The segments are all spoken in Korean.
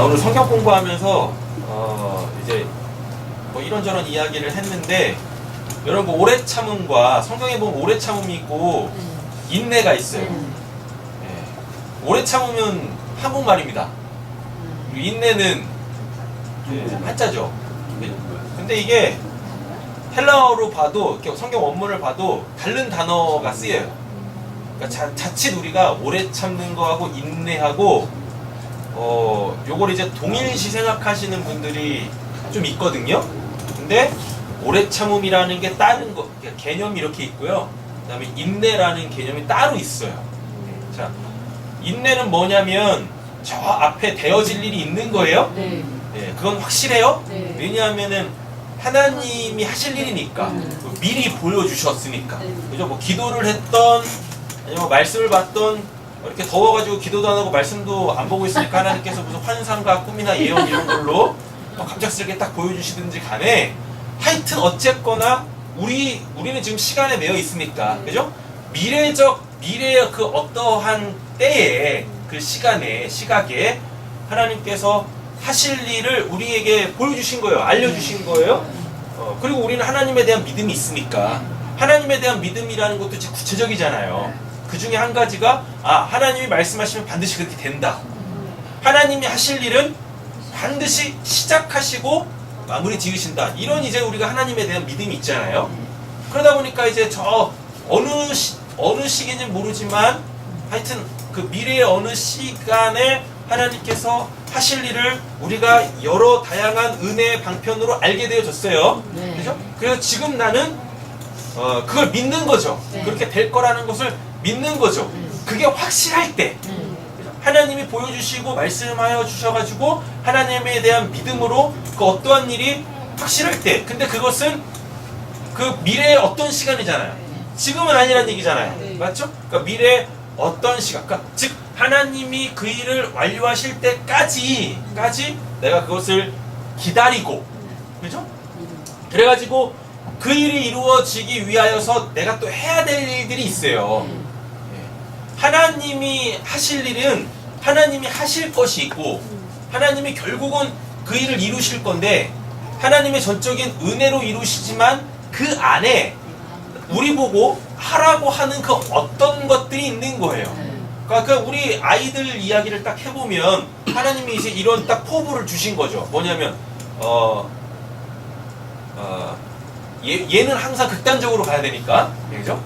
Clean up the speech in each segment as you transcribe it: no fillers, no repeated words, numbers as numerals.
오늘 성경 공부하면서 이제 뭐 이런저런 이야기를 했는데 여러분 오래 참음과 성경에 보면 오래 참음이 있고 인내가 있어요. 오래 참으면 한국말입니다. 그리고 인내는 한자죠. 근데 이게 헬라어로 봐도 성경 원문을 봐도 다른 단어가 쓰여요. 그러니까 자칫 우리가 오래 참는 거하고 인내하고 요걸 이제 동일시 생각하시는 분들이 좀 있거든요. 근데 오래 참음이라는 게 다른 거, 개념이 이렇게 있고요. 그 다음에 인내라는 개념이 따로 있어요. 자, 인내는 뭐냐면 저 앞에 되어질 일이 있는 거예요. 네, 그건 확실해요. 네. 왜냐하면은 하나님이 하실 일이니까 미리 보여주셨으니까. 그죠? 뭐 기도를 했던 아니면 말씀을 받던 이렇게 더워가지고 기도도 안 하고 말씀도 안 보고 있으니까 하나님께서 무슨 환상과 꿈이나 예언 이런 걸로 갑작스럽게 딱 보여주시든지 간에 하여튼 어쨌거나 우리는 지금 시간에 매여 있으니까 그죠? 미래의 그 어떠한 때에 그 시각에 하나님께서 하실 일을 우리에게 보여주신 거예요. 알려주신 거예요. 그리고 우리는 하나님에 대한 믿음이 있으니까 하나님에 대한 믿음이라는 것도 진짜 구체적이잖아요. 그 중에 한 가지가 하나님이 말씀하시면 반드시 그렇게 된다. 하나님이 하실 일은 반드시 시작하시고 마무리 지으신다. 이런 이제 우리가 하나님에 대한 믿음이 있잖아요. 그러다 보니까 이제 저 어느 시기인지 모르지만 하여튼 그 미래의 어느 시간에 하나님께서 하실 일을 우리가 여러 다양한 은혜의 방편으로 알게 되어졌어요. 네. 그죠? 그래서 지금 나는 그걸 믿는 거죠. 네. 그렇게 될 거라는 것을 믿는 거죠. 그게 확실할 때 하나님이 보여주시고 말씀하여 주셔가지고 하나님에 대한 믿음으로 그 어떠한 일이 확실할 때, 근데 그것은 그 미래의 어떤 시간이잖아요. 지금은 아니란 얘기잖아요. 네. 맞죠? 그러니까 미래의 어떤 시간, 그러니까 즉 하나님이 그 일을 완료하실 때까지 내가 그것을 기다리고, 그죠? 그래가지고 그 일이 이루어지기 위하여서 내가 또 해야 될 일들이 있어요. 하나님이 하실 일은 하나님이 하실 것이 있고 하나님이 결국은 그 일을 이루실 건데 하나님의 전적인 은혜로 이루시지만 그 안에 우리 보고 하라고 하는 그 어떤 것들이 있는 거예요. 그러니까 우리 아이들 이야기를 딱 해보면 하나님이 이제 이런 딱 포부를 주신 거죠. 뭐냐면 얘는 항상 극단적으로 가야 되니까, 그죠?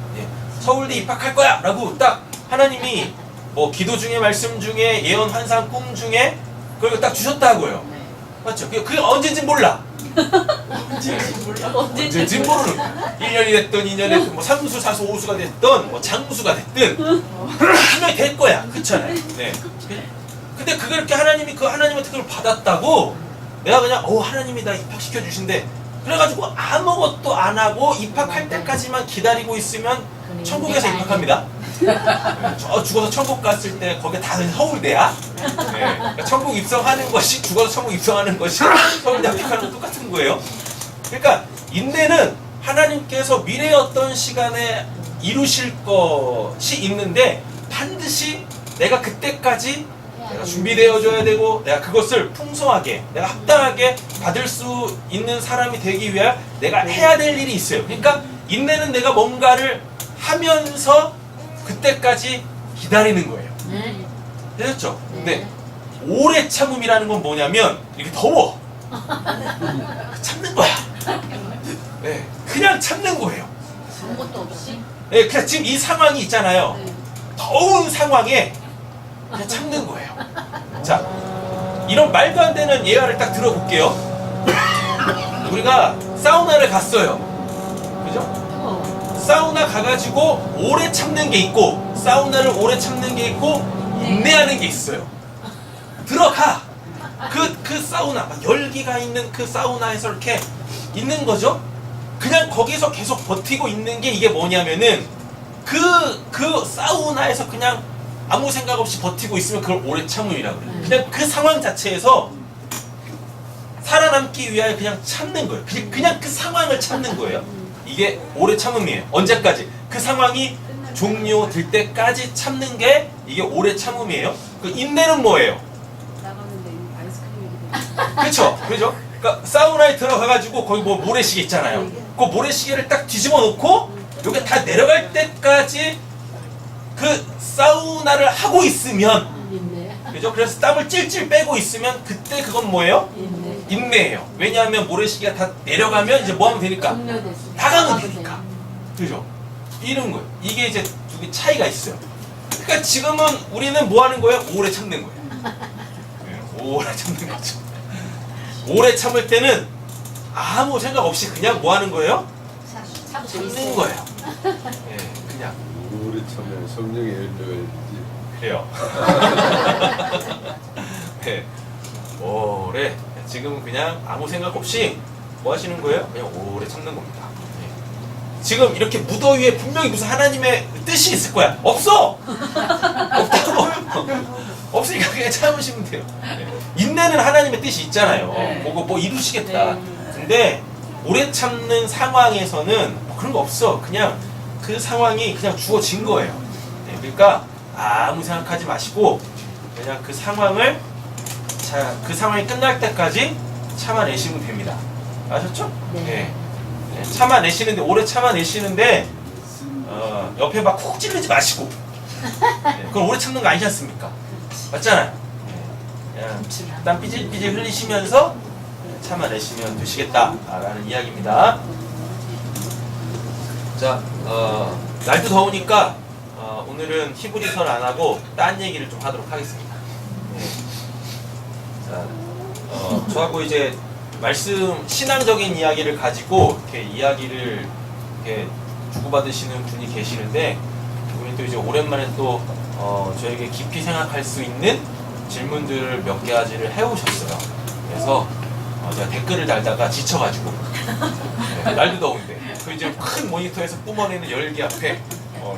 서울대 입학할 거야! 라고 딱 하나님이 뭐 기도 중에 말씀 중에 예언 환상 꿈 중에 그걸 딱 주셨다고요. 맞죠? 그게 언제인지 몰라. 언제인지 모르는 1년이 됐든 2년이 됐든 뭐 3수, 4수, 5수가 됐든 뭐 장수가 됐든 분명히 될 거야. 그렇잖아요. 네. 근데 그렇게 하나님이 그 하나님한테 그걸 받았다고 내가 그냥 하나님이 나 입학시켜 주신대. 그래가지고 아무것도 안 하고 입학할 때까지만 기다리고 있으면 천국에서 입학합니다. 저 죽어서 천국 갔을 때 거기 다 서울대야. 그러니까 천국 입성하는 것이 죽어서 천국 입성하는 것이 서울대 합격하는 거 똑같은 거예요. 그러니까 인내는 하나님께서 미래의 어떤 시간에 이루실 것이 있는데 반드시 내가 그때까지 내가 준비되어줘야 되고 내가 그것을 풍성하게 내가 합당하게 받을 수 있는 사람이 되기 위해 내가 해야 될 일이 있어요. 그러니까 인내는 내가 뭔가를 하면서 그때까지 기다리는 거예요. 되셨죠? 근데 오래 참음이라는 건 뭐냐면 이렇게 더워 참는 거야. 네, 그냥 참는 거예요. 아무것도 없이? 네, 그냥 지금 이 상황이 있잖아요. 더운 상황에 그냥 참는 거예요. 자, 이런 말도 안 되는 예화를 딱 들어볼게요. 우리가 사우나를 갔어요. 그죠? 사우나 가가지고 오래 참는 게 있고 사우나를 오래 참는 게 있고 인내하는 게 있어요. 들어가! 그 사우나, 막 열기가 있는 그 사우나에서 이렇게 있는 거죠? 그냥 거기서 계속 버티고 있는 게 이게 뭐냐면은 그 사우나에서 그냥 아무 생각 없이 버티고 있으면 그걸 오래 참음이라고 그래요. 그냥 그 상황 자체에서 살아남기 위하여 그냥 참는 거예요. 그냥 그 상황을 참는 거예요. 이게 오래 참음이에요. 언제까지? 그 상황이 종료될 때까지 참는 게 이게 오래 참음이에요. 그 인내는 뭐예요? 그쵸? 그죠? 그러니까 사우나에 들어가가지고 거기 뭐 모래시계 있잖아요. 그 모래시계를 딱 뒤집어 놓고 여기 다 내려갈 때까지 그 사우나를 하고 있으면, 그죠? 그래서 땀을 찔찔 빼고 있으면 그때 그건 뭐예요? 인내예요. 왜냐하면 모래시계가 다 내려가면 이제 뭐 하면 되니까? 나가면 되니까. 그죠? 이런 거예요. 이게 이제 두 개 차이가 있어요. 그러니까 지금은 우리는 뭐 하는 거예요? 오래 참는 거예요. 오래 참는 거죠. 오래 참을 때는 아무 생각 없이 그냥 뭐 하는 거예요? 참는 거예요. 네, 그냥. 오래 참으면 성령의 열매가 그래요. 네. 오래. 지금은 그냥 아무 생각 없이 뭐 하시는 거예요? 그냥 오래 참는 겁니다. 네. 지금 이렇게 무더위에 분명히 무슨 하나님의 뜻이 있을 거야. 없어! 없다고. 없으니까 그냥 참으시면 돼요. 네. 인내는 하나님의 뜻이 있잖아요. 그거 뭐 이루시겠다. 근데 오래 참는 상황에서는 뭐 그런 거 없어. 그냥 그 상황이 그냥 주어진 거예요. 네. 그러니까 아무 생각하지 마시고 그냥 그 상황을 그 상황이 끝날 때까지 참아내시면 됩니다. 아셨죠? 네. 네. 참아내시는데 오래 참아내시는데 옆에 막 콕 찌르지 마시고. 네. 그건 오래 참는 거 아니지 않습니까? 맞잖아요. 네. 그냥 땀 삐질삐질 흘리시면서 참아내시면 되시겠다라는 이야기입니다. 자, 날도 더우니까 오늘은 히브리서를 안 하고 딴 얘기를 좀 하도록 하겠습니다. 네. 자, 저하고 이제 말씀 신앙적인 이야기를 가지고 이렇게 이야기를 이렇게 주고받으시는 분이 계시는데 우리 또 이제 오랜만에 또 저에게 깊이 생각할 수 있는 질문들을 몇 가지를 해오셨어요. 그래서 제가 댓글을 달다가 지쳐가지고 네, 날도 더운데 그 이제 큰 모니터에서 뿜어내는 열기 앞에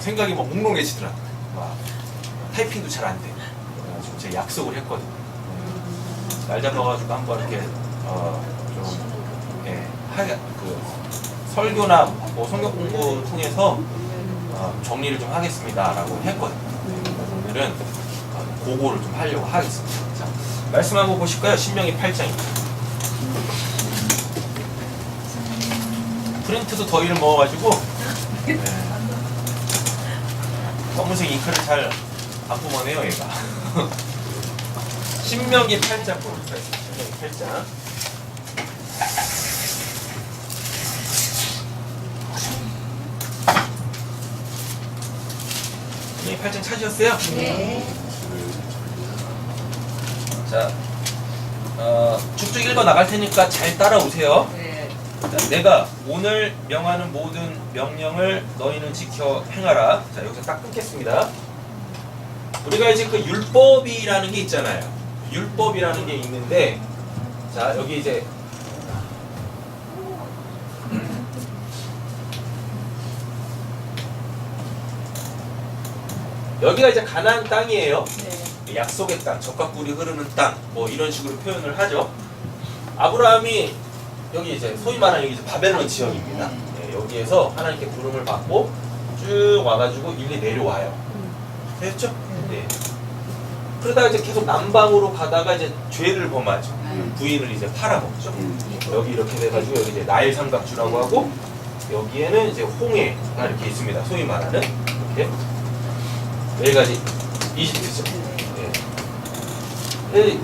생각이 막 몽롱해지더라고요. 막 타이핑도 잘 안 돼. 그래가지고 제가 약속을 했거든요. 날 잡아가지고 한번 이렇게 좀 그 설교나 뭐 성경 공부 통해서 정리를 좀 하겠습니다라고 했거든요. 그래서 오늘은 그거를 좀 하려고 하겠습니다. 자, 말씀 한번 보실까요? 신명기 8장입니다. 프린트도 더위를 먹어가지고 네. 검은색 잉크를 잘 안 뿜어내요 얘가. 신명기 8장 보겠습니다. 신명기 8장. 신명기 8장 찾으셨어요? 네. 자, 쭉쭉 읽어 나갈 테니까 잘 따라오세요. 네. 자, 내가 오늘 명하는 모든 명령을 너희는 지켜 행하라. 자, 여기서 딱 끊겠습니다. 우리가 이제 그 율법이라는 게 있잖아요. 율법이라는 게 있는데, 자, 여기 이제 여기가 이제 가나안 땅이에요. 네. 약속의 땅, 젖과 꿀이 흐르는 땅, 뭐 이런 식으로 표현을 하죠. 아브라함이 여기 이제 소위 말하는 여기 이제 바벨론 지역입니다. 네, 여기에서 하나님께 부름을 받고 쭉 와가지고 일리 내려와요. 됐죠? 네. 그러다가 이제 계속 남방으로 가다가 이제 죄를 범하죠. 부인을 이제 팔아먹죠. 여기 이렇게 돼가지고 여기 이제 나일 삼각주라고 하고 여기에는 이제 홍해가 이렇게 있습니다. 소위 말하는 이렇게 여기까지 이집트죠. 네.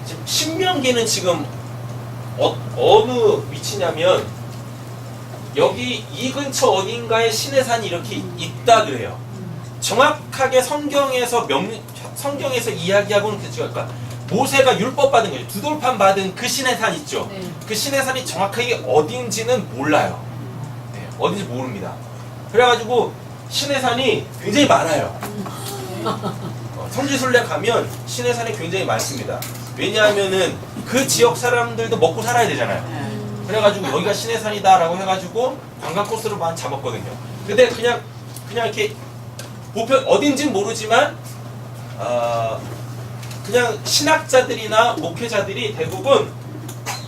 지금 신명기는 지금 어느 위치냐면 여기 이 근처 어딘가에 신의 산이 이렇게 있다 그래요. 정확하게 성경에서 이야기하고는 그러니까 모세가 율법 받은 거죠. 두 돌판 받은 그 신의 산 있죠. 네. 그 신의 산이 정확하게 어딘지는 몰라요. 네, 어딘지 모릅니다. 그래가지고 신의 산이 굉장히 많아요. 성지순례 가면 신의 산이 굉장히 많습니다. 왜냐하면은 그 지역 사람들도 먹고 살아야 되잖아요. 그래가지고 여기가 신의 산이다라고 해가지고 관광 코스로 많이 잡았거든요. 근데 그냥 이렇게 보편 어딘지는 모르지만 그냥 신학자들이나 목회자들이 대부분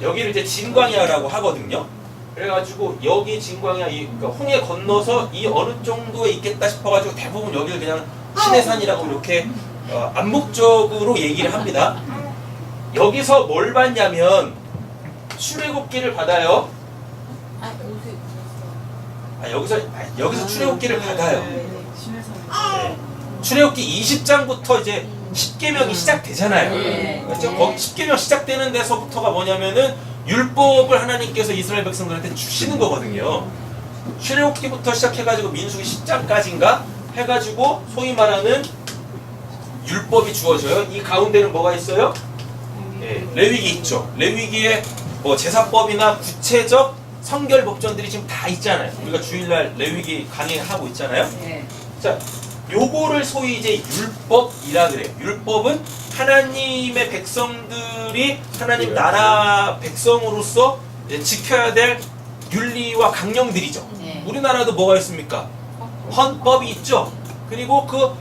여기를 이제 진광야라고 하거든요. 그래가지고 여기 진광야 그러니까 홍해 건너서 이 어느 정도에 있겠다 싶어가지고 대부분 여기를 그냥 신의 산이라고 이렇게 암묵적으로 얘기를 합니다. 여기서 뭘 받냐면 출애굽기를 받아요. 여기서 출애굽기를 받아요. 네. 출애굽기 20장부터 이제 10계명이 시작되잖아요. 그렇죠? 거기 10계명 시작되는 데서부터가 뭐냐면은 율법을 하나님께서 이스라엘 백성들한테 주시는 거거든요. 출애굽기부터 시작해가지고 민수기 10장까지인가 해가지고 소위 말하는 율법이 주어져요. 이 가운데는 뭐가 있어요? 네, 레위기 있죠. 레위기에 뭐 제사법이나 구체적 성결 법전들이 지금 다 있잖아요. 우리가 주일날 레위기 강의하고 있잖아요. 자, 요거를 소위 이제 율법이라 그래요. 율법은 하나님의 백성들이 하나님 나라 백성으로서 이제 지켜야 될 윤리와 강령들이죠. 우리나라도 뭐가 있습니까? 헌법이 있죠. 그리고 그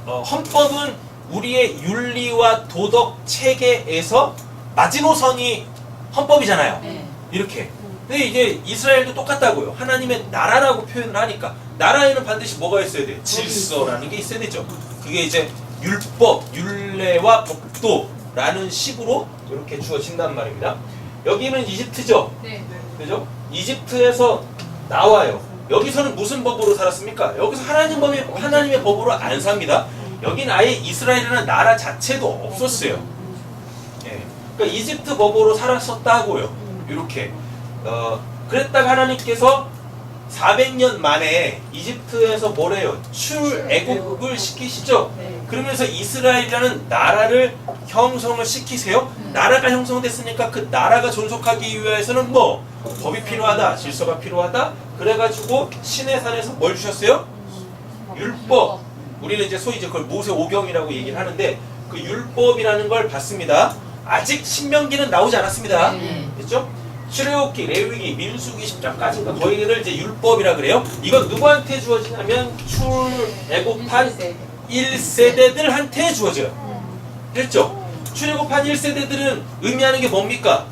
헌법은 우리의 윤리와 도덕 체계에서 마지노선이 헌법이잖아요. 이렇게. 근데 이제 이스라엘도 똑같다고요. 하나님의 나라라고 표현을 하니까 나라에는 반드시 뭐가 있어야 돼요? 질서라는 게 있어야 되죠. 그게 이제 율법, 율례와 법도라는 식으로 이렇게 주어진단 말입니다. 여기는 이집트죠. 그죠? 이집트에서 나와요. 여기서는 무슨 법으로 살았습니까? 여기서 하나님의 법으로 안 삽니다. 여긴 아예 이스라엘이라는 나라 자체도 없었어요. 예. 그러니까 이집트 법으로 살았었다고요. 이렇게. 그랬다가 하나님께서 400년 만에 이집트에서 뭐래요? 출애굽을 시키시죠. 그러면서 이스라엘이라는 나라를 형성을 시키세요. 나라가 형성됐으니까 그 나라가 존속하기 위해서는 뭐 법이 필요하다, 질서가 필요하다. 그래가지고 시내산에서 뭘 주셨어요? 율법. 우리는 이제 소위 이제 그걸 모세 오경이라고 얘기를 하는데 그 율법이라는 걸 받습니다. 아직 신명기는 나오지 않았습니다. 됐죠? 출애굽기, 레위기, 민수기 10장까지인가 거기를 이제 율법이라 그래요. 이건 누구한테 주어지냐면 출애굽한 1세대들한테 주어져요. 됐죠? 출애굽한 1세대들은 의미하는 게 뭡니까?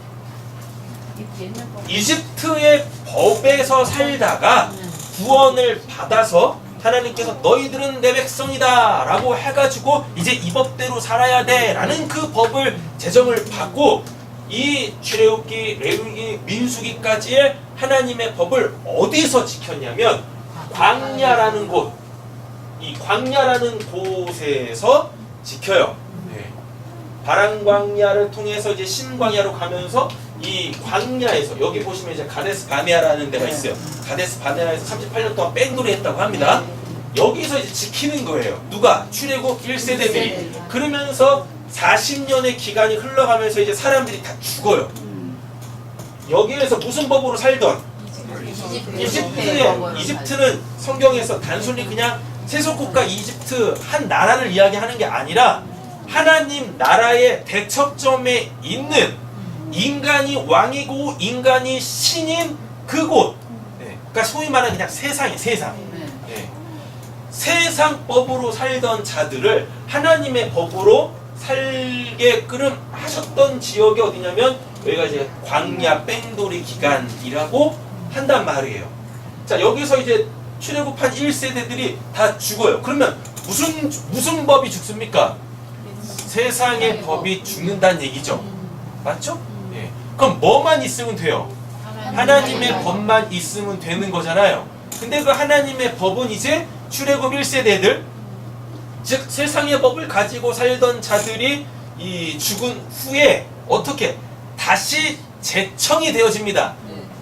이집트의 법에서 살다가 구원을 받아서 하나님께서 너희들은 내 백성이다 라고 해가지고 이제 이 법대로 살아야 돼 라는 그 법을 제정을 받고 이 출애굽기, 레위기, 민수기까지의 하나님의 법을 어디서 지켰냐면 광야라는 곳, 이 광야라는 곳에서 지켜요. 네. 바람광야를 통해서 이제 신광야로 가면서 이 광야에서 여기 보시면 이제 가데스 바네아라는 데가 있어요. 가데스 바네아에서 38년 동안 뺑돌이 했다고 합니다. 여기서 이제 지키는 거예요. 누가? 출애굽 1세대들이. 그러면서 40년의 기간이 흘러가면서 이제 사람들이 다 죽어요. 여기에서 무슨 법으로 살던? 이집트는 성경에서 단순히 그냥 세속국가 이집트 한 나라를 이야기하는 게 아니라 하나님 나라의 대척점에 있는 인간이 왕이고 인간이 신인 그곳. 네. 그러니까 소위 말하는 그냥 세상이에요. 세상. 네. 세상법으로 살던 자들을 하나님의 법으로 살게끔 하셨던 지역이 어디냐면 여기가 이제 광야 뺑돌이 기간이라고 한단 말이에요. 자, 여기서 이제 출애굽한 1세대들이 다 죽어요. 그러면 무슨 법이 죽습니까? 세상의 법이 죽는다는 얘기죠. 맞죠? 예. 그럼 뭐만 있으면 돼요? 하나님의 법만 있으면 되는 거잖아요. 근데 그 하나님의 법은 이제 출애굽 1세대들, 즉 세상의 법을 가지고 살던 자들이 이 죽은 후에 어떻게 다시 재청이 되어집니다.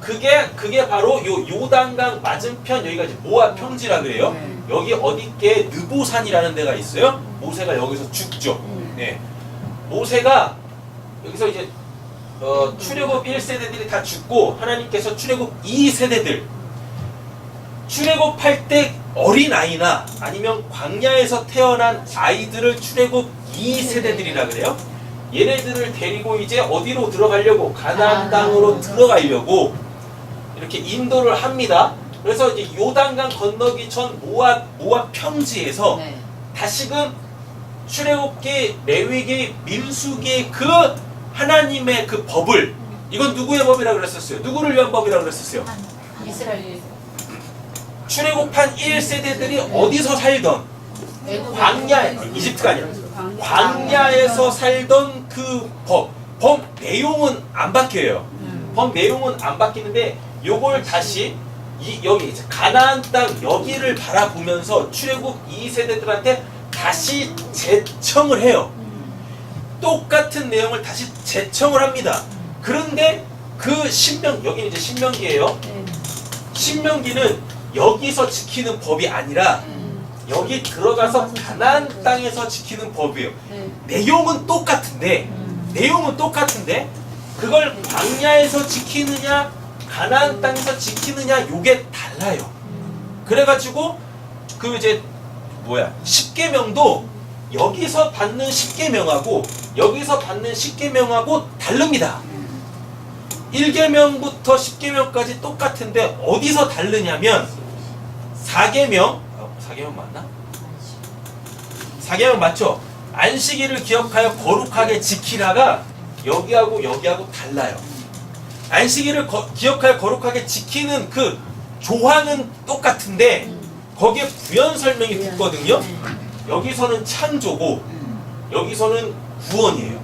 그게 바로 요 요단강 맞은편 여기가 이제 모압 평지라 그래요. 여기 어디께 느보산이라는 데가 있어요. 모세가 여기서 죽죠. 네. 모세가 여기서 이제 출애굽 1세대들이 다 죽고 하나님께서 출애굽 2세대들 출애굽할 때 어린아이나 아니면 광야에서 태어난 아이들을 출애굽 2세대들이라 그래요. 얘네들을 데리고 이제 어디로 들어가려고? 가나안 땅으로 들어가려고 이렇게 인도를 합니다. 그래서 이제 요단강 건너기 전 모압 평지에서 다시금 출애굽기, 레위기, 민수기 그 하나님의 그 법을 이건 누구의 법이라고 그랬었어요? 누구를 위한 법이라고 그랬었어요? 이스라엘. 출애굽한 1세대들이 어디서 살던 광야, 이집트가 아니라 광야에서 살던 그 법 내용은 안 바뀌어요. 법 내용은 안 바뀌는데 요걸 다시 여기 이제 가나안 땅 여기를 바라보면서 출애굽 2세대들한테 다시 재청을 해요. 똑같은 내용을 다시 재청을 합니다. 그런데 그 여기는 이제 신명기예요. 신명기는 여기서 지키는 법이 아니라 여기 들어가서 가나안 땅에서 지키는 법이에요. 내용은 똑같은데 그걸 광야에서 지키느냐 가나안 땅에서 지키느냐 요게 달라요. 그래가지고 그 이제 십계명도 여기서 받는 십계명하고 여기서 받는 십계명하고 다릅니다. 1계명부터 10계명까지 똑같은데 어디서 다르냐면 4계명 맞나? 4계명 맞죠? 안식일을 기억하여 거룩하게 지키라가 여기하고 달라요. 안식일을 기억하여 거룩하게 지키는 그 조항은 똑같은데 거기에 부연 설명이 붙거든요. 여기서는 창조고 여기서는 구원이에요.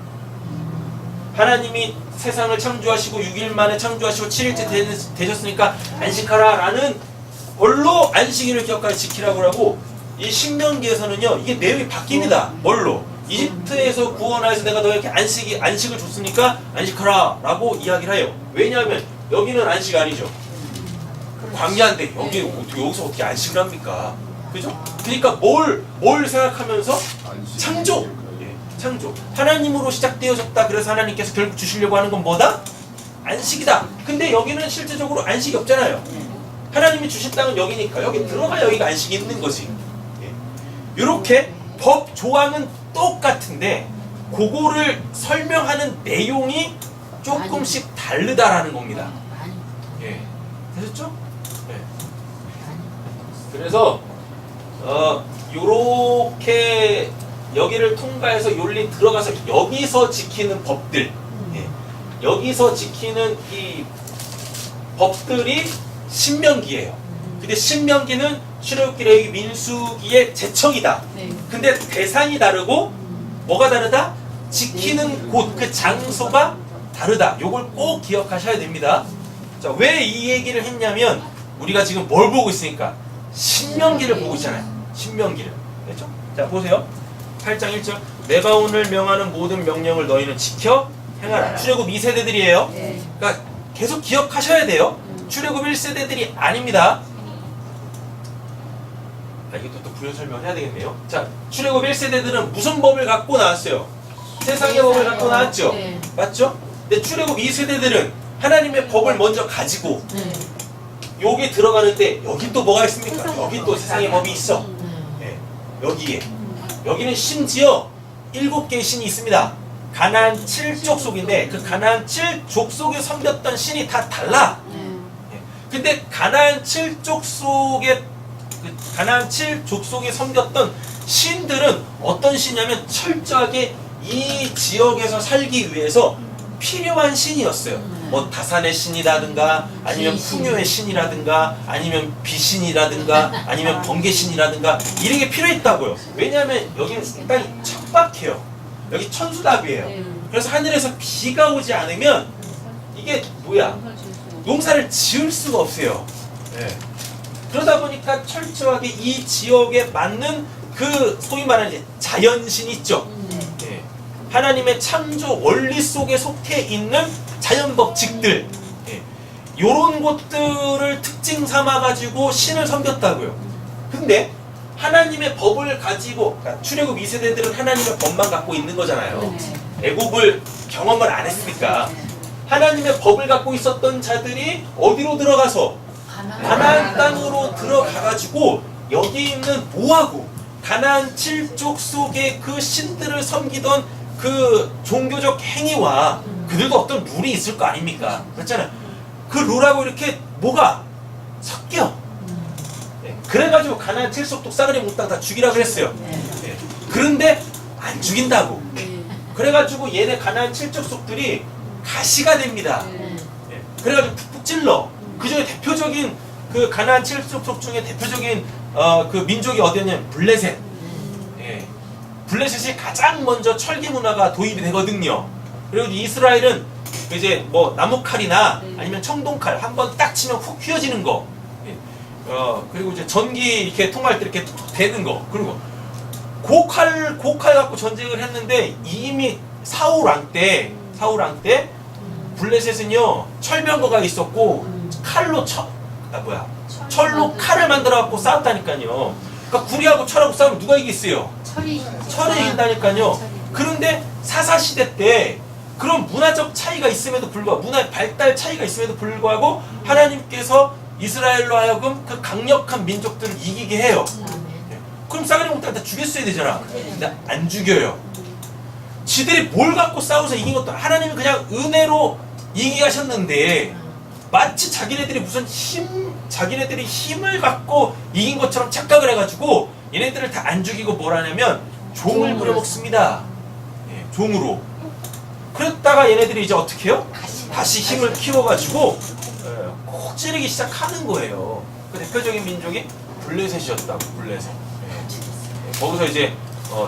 하나님이 세상을 창조하시고 6일 만에 창조하시고 7일째 되셨으니까 안식하라 라는 걸로 안식일을 기억하여 지키라고 하고, 이 신명기에서는요 이게 내용이 바뀝니다. 뭘로? 이집트에서 구원하여서 내가 너에게 안식을 줬으니까 안식하라 라고 이야기를 해요. 왜냐하면 여기는 안식 아니죠. 광야인데 여기서 어떻게 안식을 합니까? 그죠? 그러니까 뭘 생각하면서? 창조! 창조. 하나님으로 시작되어졌다. 그래서 하나님께서 결국 주시려고 하는 건 뭐다? 안식이다. 근데 여기는 실제적으로 안식이 없잖아요. 하나님이 주신 땅은 여기니까 여기 들어가 여기가 안식이 있는 거지. 이렇게 법 조항은 똑같은데 그거를 설명하는 내용이 조금씩 다르다라는 겁니다. 되셨죠? 그래서 요렇게 여기를 통과해서 욜리 들어가서 여기서 지키는 법들, 여기서 지키는 이 법들이 신명기예요. 근데 신명기는 출애굽기, 레위기, 민수기의 제청이다. 근데 대상이 다르고 뭐가 다르다? 지키는 곳, 그 장소가 다르다. 요걸 꼭 기억하셔야 됩니다. 자, 왜 이 얘기를 했냐면 우리가 지금 뭘 보고 있으니까 신명기를 보고 있잖아요. 신명기를. 됐죠? 자, 보세요. 8장 1절. 내가 오늘 명하는 모든 명령을 너희는 지켜 행하라. 출애굽 2세대들이에요. 그러니까 계속 기억하셔야 돼요. 출애굽 1세대들이 아닙니다. 이것도 또 부연 설명해야 되겠네요. 자, 출애굽 1세대들은 무슨 법을 갖고 나왔어요? 세상의 법을 갖고 나왔죠? 맞죠? 근데 출애굽 2세대들은 하나님의 법을 먼저 가지고 여기 들어가는데 여기 또 뭐가 있습니까? 여기 또 세상의 법이 있어. 여기에. 여기는 심지어 7개의 신이 있습니다. 가나안 7족속인데 그 가나안 7족속에 섬겼던 신이 다 달라. 근데 가나안 7족속에 섬겼던 신들은 어떤 신이냐면 철저하게 이 지역에서 살기 위해서 필요한 신이었어요. 뭐 다산의 신이라든가 아니면 풍요의 신이라든가 아니면 비신이라든가 아니면 번개신이라든가 이런 게 필요했다고요. 왜냐하면 여기는 땅이 척박해요. 여기 천수답이에요. 그래서 하늘에서 비가 오지 않으면 이게 농사를 지을 수가 없어요. 그러다 보니까 철저하게 이 지역에 맞는 그 소위 말하는 자연신 있죠. 하나님의 창조 원리 속에 속해 있는 자연법칙들, 요런 것들을 특징 삼아가지고 신을 섬겼다고요. 근데 하나님의 법을 가지고, 그러니까 출애굽 2세대들은 하나님의 법만 갖고 있는 거잖아요. 애굽을 경험을 안 했으니까. 하나님의 법을 갖고 있었던 자들이 어디로 들어가서 가나안 땅으로 들어가가지고 여기 있는 모하고 가나안 7족속의 그 신들을 섬기던 그 종교적 행위와 그들도 어떤 룰이 있을 거 아닙니까? 그렇잖아요. 그 룰하고 이렇게 뭐가 섞여. 그래가지고 가나안 7족속 싸그리 몽땅 다 죽이라고 했어요. 그런데 안 죽인다고. 그래가지고 얘네 가나안 7족속들이 가시가 됩니다. 그래가지고 푹푹 찔러. 그 중에 대표적인 그 가나안 7족속 중에 대표적인 그 민족이 어디였냐면 블레셋. 블레셋이 가장 먼저 철기 문화가 도입이 되거든요. 그리고 이스라엘은 이제 뭐 나무칼이나 아니면 청동칼 한 번 딱 치면 훅 휘어지는 거. 그리고 이제 전기 이렇게 통할 때 이렇게 되는 거. 그리고 고칼 갖고 전쟁을 했는데 이미 사울 왕 때 블레셋은요 철병거가 있었고 칼로 철로 칼을 만들어 갖고 싸웠다니까요. 그러니까 구리하고 철하고 싸우면 누가 이기겠어요? 철이 이긴다니까요. 그런데 사사시대 때 그런 문화적 차이가 있음에도 불구하고 문화의 발달 차이가 있음에도 불구하고 하나님께서 이스라엘로 하여금 그 강력한 민족들을 이기게 해요. 그럼 싸가지 못하면 다 죽였어야 되잖아. 근데 안 죽여요. 지들이 뭘 갖고 싸워서 이긴 것도 하나님은 그냥 은혜로 이기게 하셨는데 마치 자기네들이 자기네들이 힘을 갖고 이긴 것처럼 착각을 해가지고 얘네들을 다 안 죽이고 뭘 하냐면 종을 부려먹습니다. 종으로. 그랬다가 얘네들이 이제 어떻게 해요? 다시 힘을 키워가지고 콕 찌르기 시작하는 거예요. 그 대표적인 민족이 블레셋이었다고. 블레셋. 거기서 이제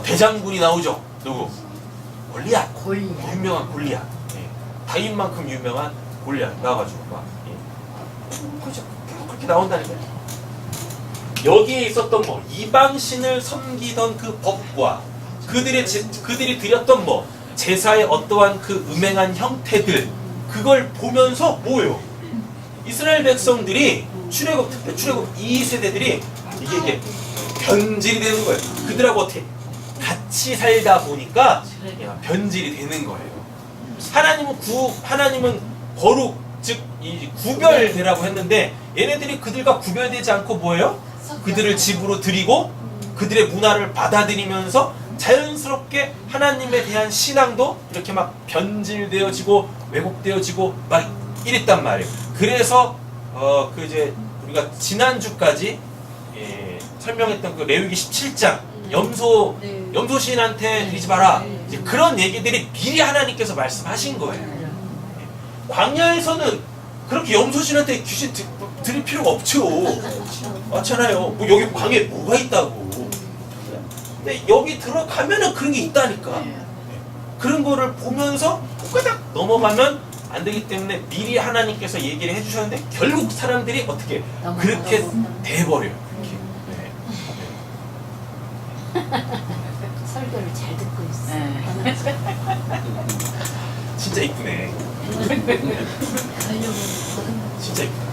대장군이 나오죠. 누구? 골리앗. 유명한 골리앗. 다윗만큼 유명한 골리앗 나와가지고 막 그렇게 나온다니까요. 여기에 있었던 뭐 이방신을 섬기던 그 법과 그들이 드렸던 뭐 제사의 어떠한 그 음행한 형태들, 그걸 보면서 뭐예요? 이스라엘 백성들이 출애굽 2세대들이 이게 변질이 되는 거예요. 그들하고 어떻게 같이 살다 보니까 변질이 되는 거예요. 하나님은 거룩, 즉 이 구별되라고 했는데 얘네들이 그들과 구별되지 않고 뭐예요? 그들을 집으로 들이고 그들의 문화를 받아들이면서 자연스럽게 하나님에 대한 신앙도 이렇게 막 변질되어지고 왜곡되어지고 막 이랬단 말이에요. 그래서 그 이제 우리가 지난주까지 설명했던 그 레위기 17장 염소 시인한테 드리지 마라. 이제 그런 얘기들이 미리 하나님께서 말씀하신 거예요. 광야에서는 그렇게 염소 시인한테 귀신 드릴 필요가 없죠. 맞잖아요. 뭐 여기 광야에 뭐가 있다고. 근데 여기 들어가면은 그런 게 있다니까. 그런 거를 보면서 꾹까닥 넘어가면 안 되기 때문에 미리 하나님께서 얘기를 해주셨는데 결국 사람들이 어떻게 그렇게 돼버려요. 설교를 잘 듣고 있어. 진짜 이쁘네. 진짜 이쁘다.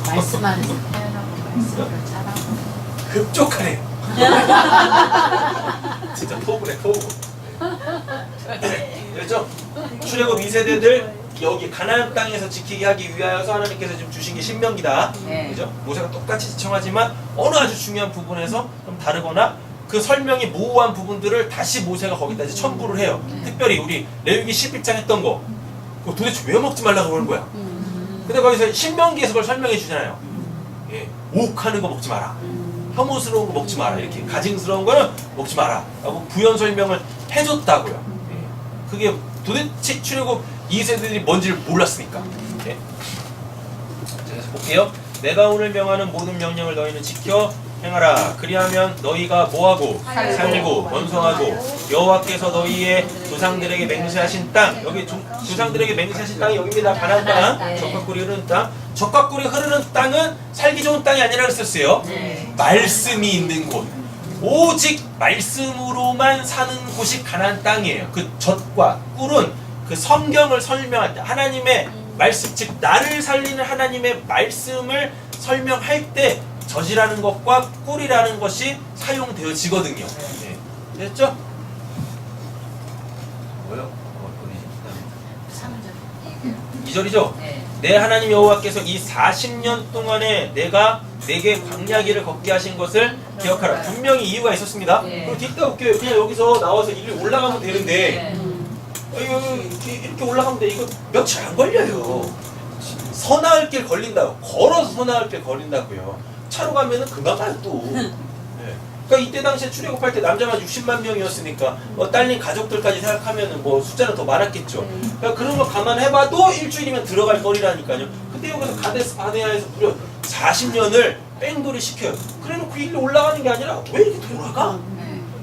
말씀하는 표현하고 말씀을 잘하고. 흡족하네. 진짜 토부네, 토부. 그렇죠? 출애굽 2세대들 여기 가나안 땅에서 지키게 하기 위하여서 하나님께서 지금 주신 게 신명기다. 그죠? 모세가 똑같이 지청하지만 어느 아주 중요한 부분에서 좀 다르거나 그 설명이 모호한 부분들을 다시 모세가 거기다 이제 첨부를 해요. 특별히 우리 레위기 11장 했던 거 그거 도대체 왜 먹지 말라고 그러는 거야? 근데 거기서 신명기에서 그걸 설명해 주잖아요. 오욱하는 거 먹지 마라. 혐오스러운 거 먹지 마라. 이렇게 가증스러운 거는 먹지 마라. 라고 부연 설명을 해줬다고요. 그게 도대체 출애굽 2세들이 뭔지를 몰랐으니까. 자, 그래서 볼게요. 내가 오늘 명하는 모든 명령을 너희는 지켜 행하라. 그리하면 너희가 뭐하고 살고 번성하고 여호와께서 너희의 조상들에게 맹세하신 땅, 여기 조상들에게 맹세하신 땅이 여기입니다. 가나안 땅, 적과꿀이 흐르는 땅. 적과꿀이 흐르는 땅은 살기 좋은 땅이 아니라 그랬었어요. 말씀이 있는 곳, 오직 말씀으로만 사는 곳이 가나안 땅이에요. 그 젖과 꿀은 그 성경을 설명할 때 하나님의 말씀, 즉 나를 살리는 하나님의 말씀을 설명할 때 젖이라는 것과 꿀이라는 것이 사용되어지거든요. 됐죠? 뭐요? 어디지? 2절이죠? 내 하나님 여호와께서 이 40년 동안에 내가 내게 광야길을 걷게 하신 것을 기억하라. 분명히 이유가 있었습니다. 그리고 뒷다 볼게요. 그냥 여기서 나와서 일로 올라가면 되는데 이렇게 올라가면 돼. 이거 며칠 안 걸려요. 서나을 길 걸린다고. 걸어서 서나을 길 걸린다고요. 차로 가면은 금방 가요 또. 그러니까 이때 당시에 출애굽할 때 남자만 60만 명이었으니까 딸린 가족들까지 생각하면은 뭐 숫자는 더 많았겠죠. 그러니까 그런 거 감안해봐도 일주일이면 들어갈 거리라니까요. 근데 여기서 가데스 바네아에서 무려 40년을 뺑돌이 시켜요. 그래놓고 일로 올라가는 게 아니라 왜 이렇게 돌아가?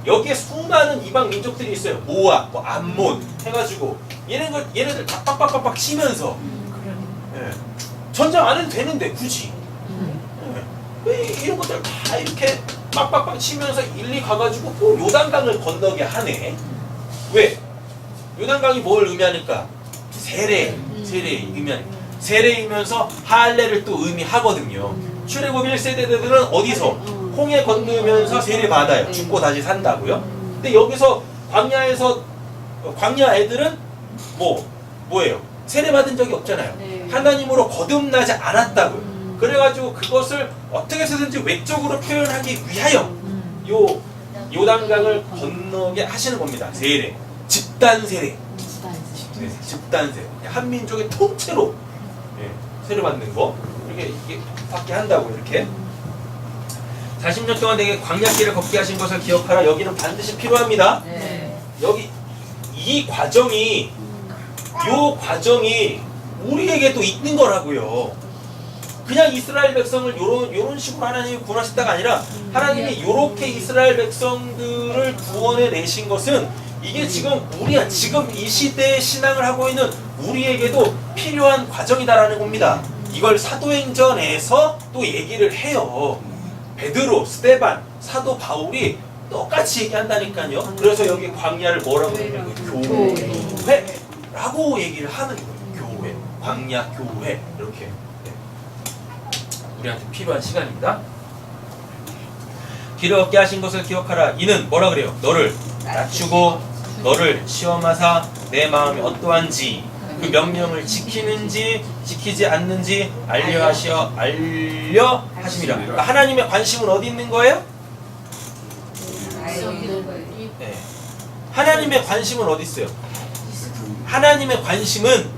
여기에 수많은 이방 민족들이 있어요. 모압, 뭐 암몬 해가지고 얘네들 다 빡빡빡빡 치면서 예. 전쟁 안 해도 되는데 굳이 예. 왜 이런 것들 다 이렇게 빡빡빡 치면서 일리 가가지고 꼭 요단강을 건너게 하네. 왜? 요단강이 뭘 의미하니까 세례 의미하니까 세례이면서 할례를 또 의미하거든요. 출애굽 1세대들은 어디서 홍해 건너면서 세례 받아요. 죽고 다시 산다고요. 근데 여기서 광야 애들은 뭐예요? 세례 받은 적이 없잖아요. 하나님으로 거듭나지 않았다고요. 그래가지고 그것을 어떻게 해서든지 외적으로 표현하기 위하여 요단강을 건너게 하시는 겁니다. 세례, 집단 세례, 집단 세례. 한 민족의 통째로 세례 받는 거 이렇게 받게 한다고 이렇게. 40년 동안 내게 광야길을 걷게 하신 것을 기억하라. 여기는 반드시 필요합니다. 여기 이 과정이 우리에게도 있는 거라고요. 그냥 이스라엘 백성을 요런 식으로 하나님이 구원하셨다가 아니라 하나님이 요렇게 이스라엘 백성들을 구원해 내신 것은 이게 지금 지금 이 시대에 신앙을 하고 있는 우리에게도 필요한 과정이다라는 겁니다. 이걸 사도행전에서 또 얘기를 해요. 베드로, 스데반, 사도 바울이 똑같이 얘기한다니까요. 그래서 여기 광야를 뭐라고 해요? 교회라고 얘기를 하는 거예요. 교회, 광야 교회 이렇게. 우리한테 필요한 시간입니다. 길을 얻게 하신 것을 기억하라. 이는 뭐라 그래요? 너를 낮추고 너를 시험하사 내 마음이 어떠한지 그 명령을 지키는지 지키지 않는지 알려 하심이라. 그러니까 하나님의 관심은 어디 있는 거예요? 네. 하나님의 관심은 어디 있어요? 하나님의 관심은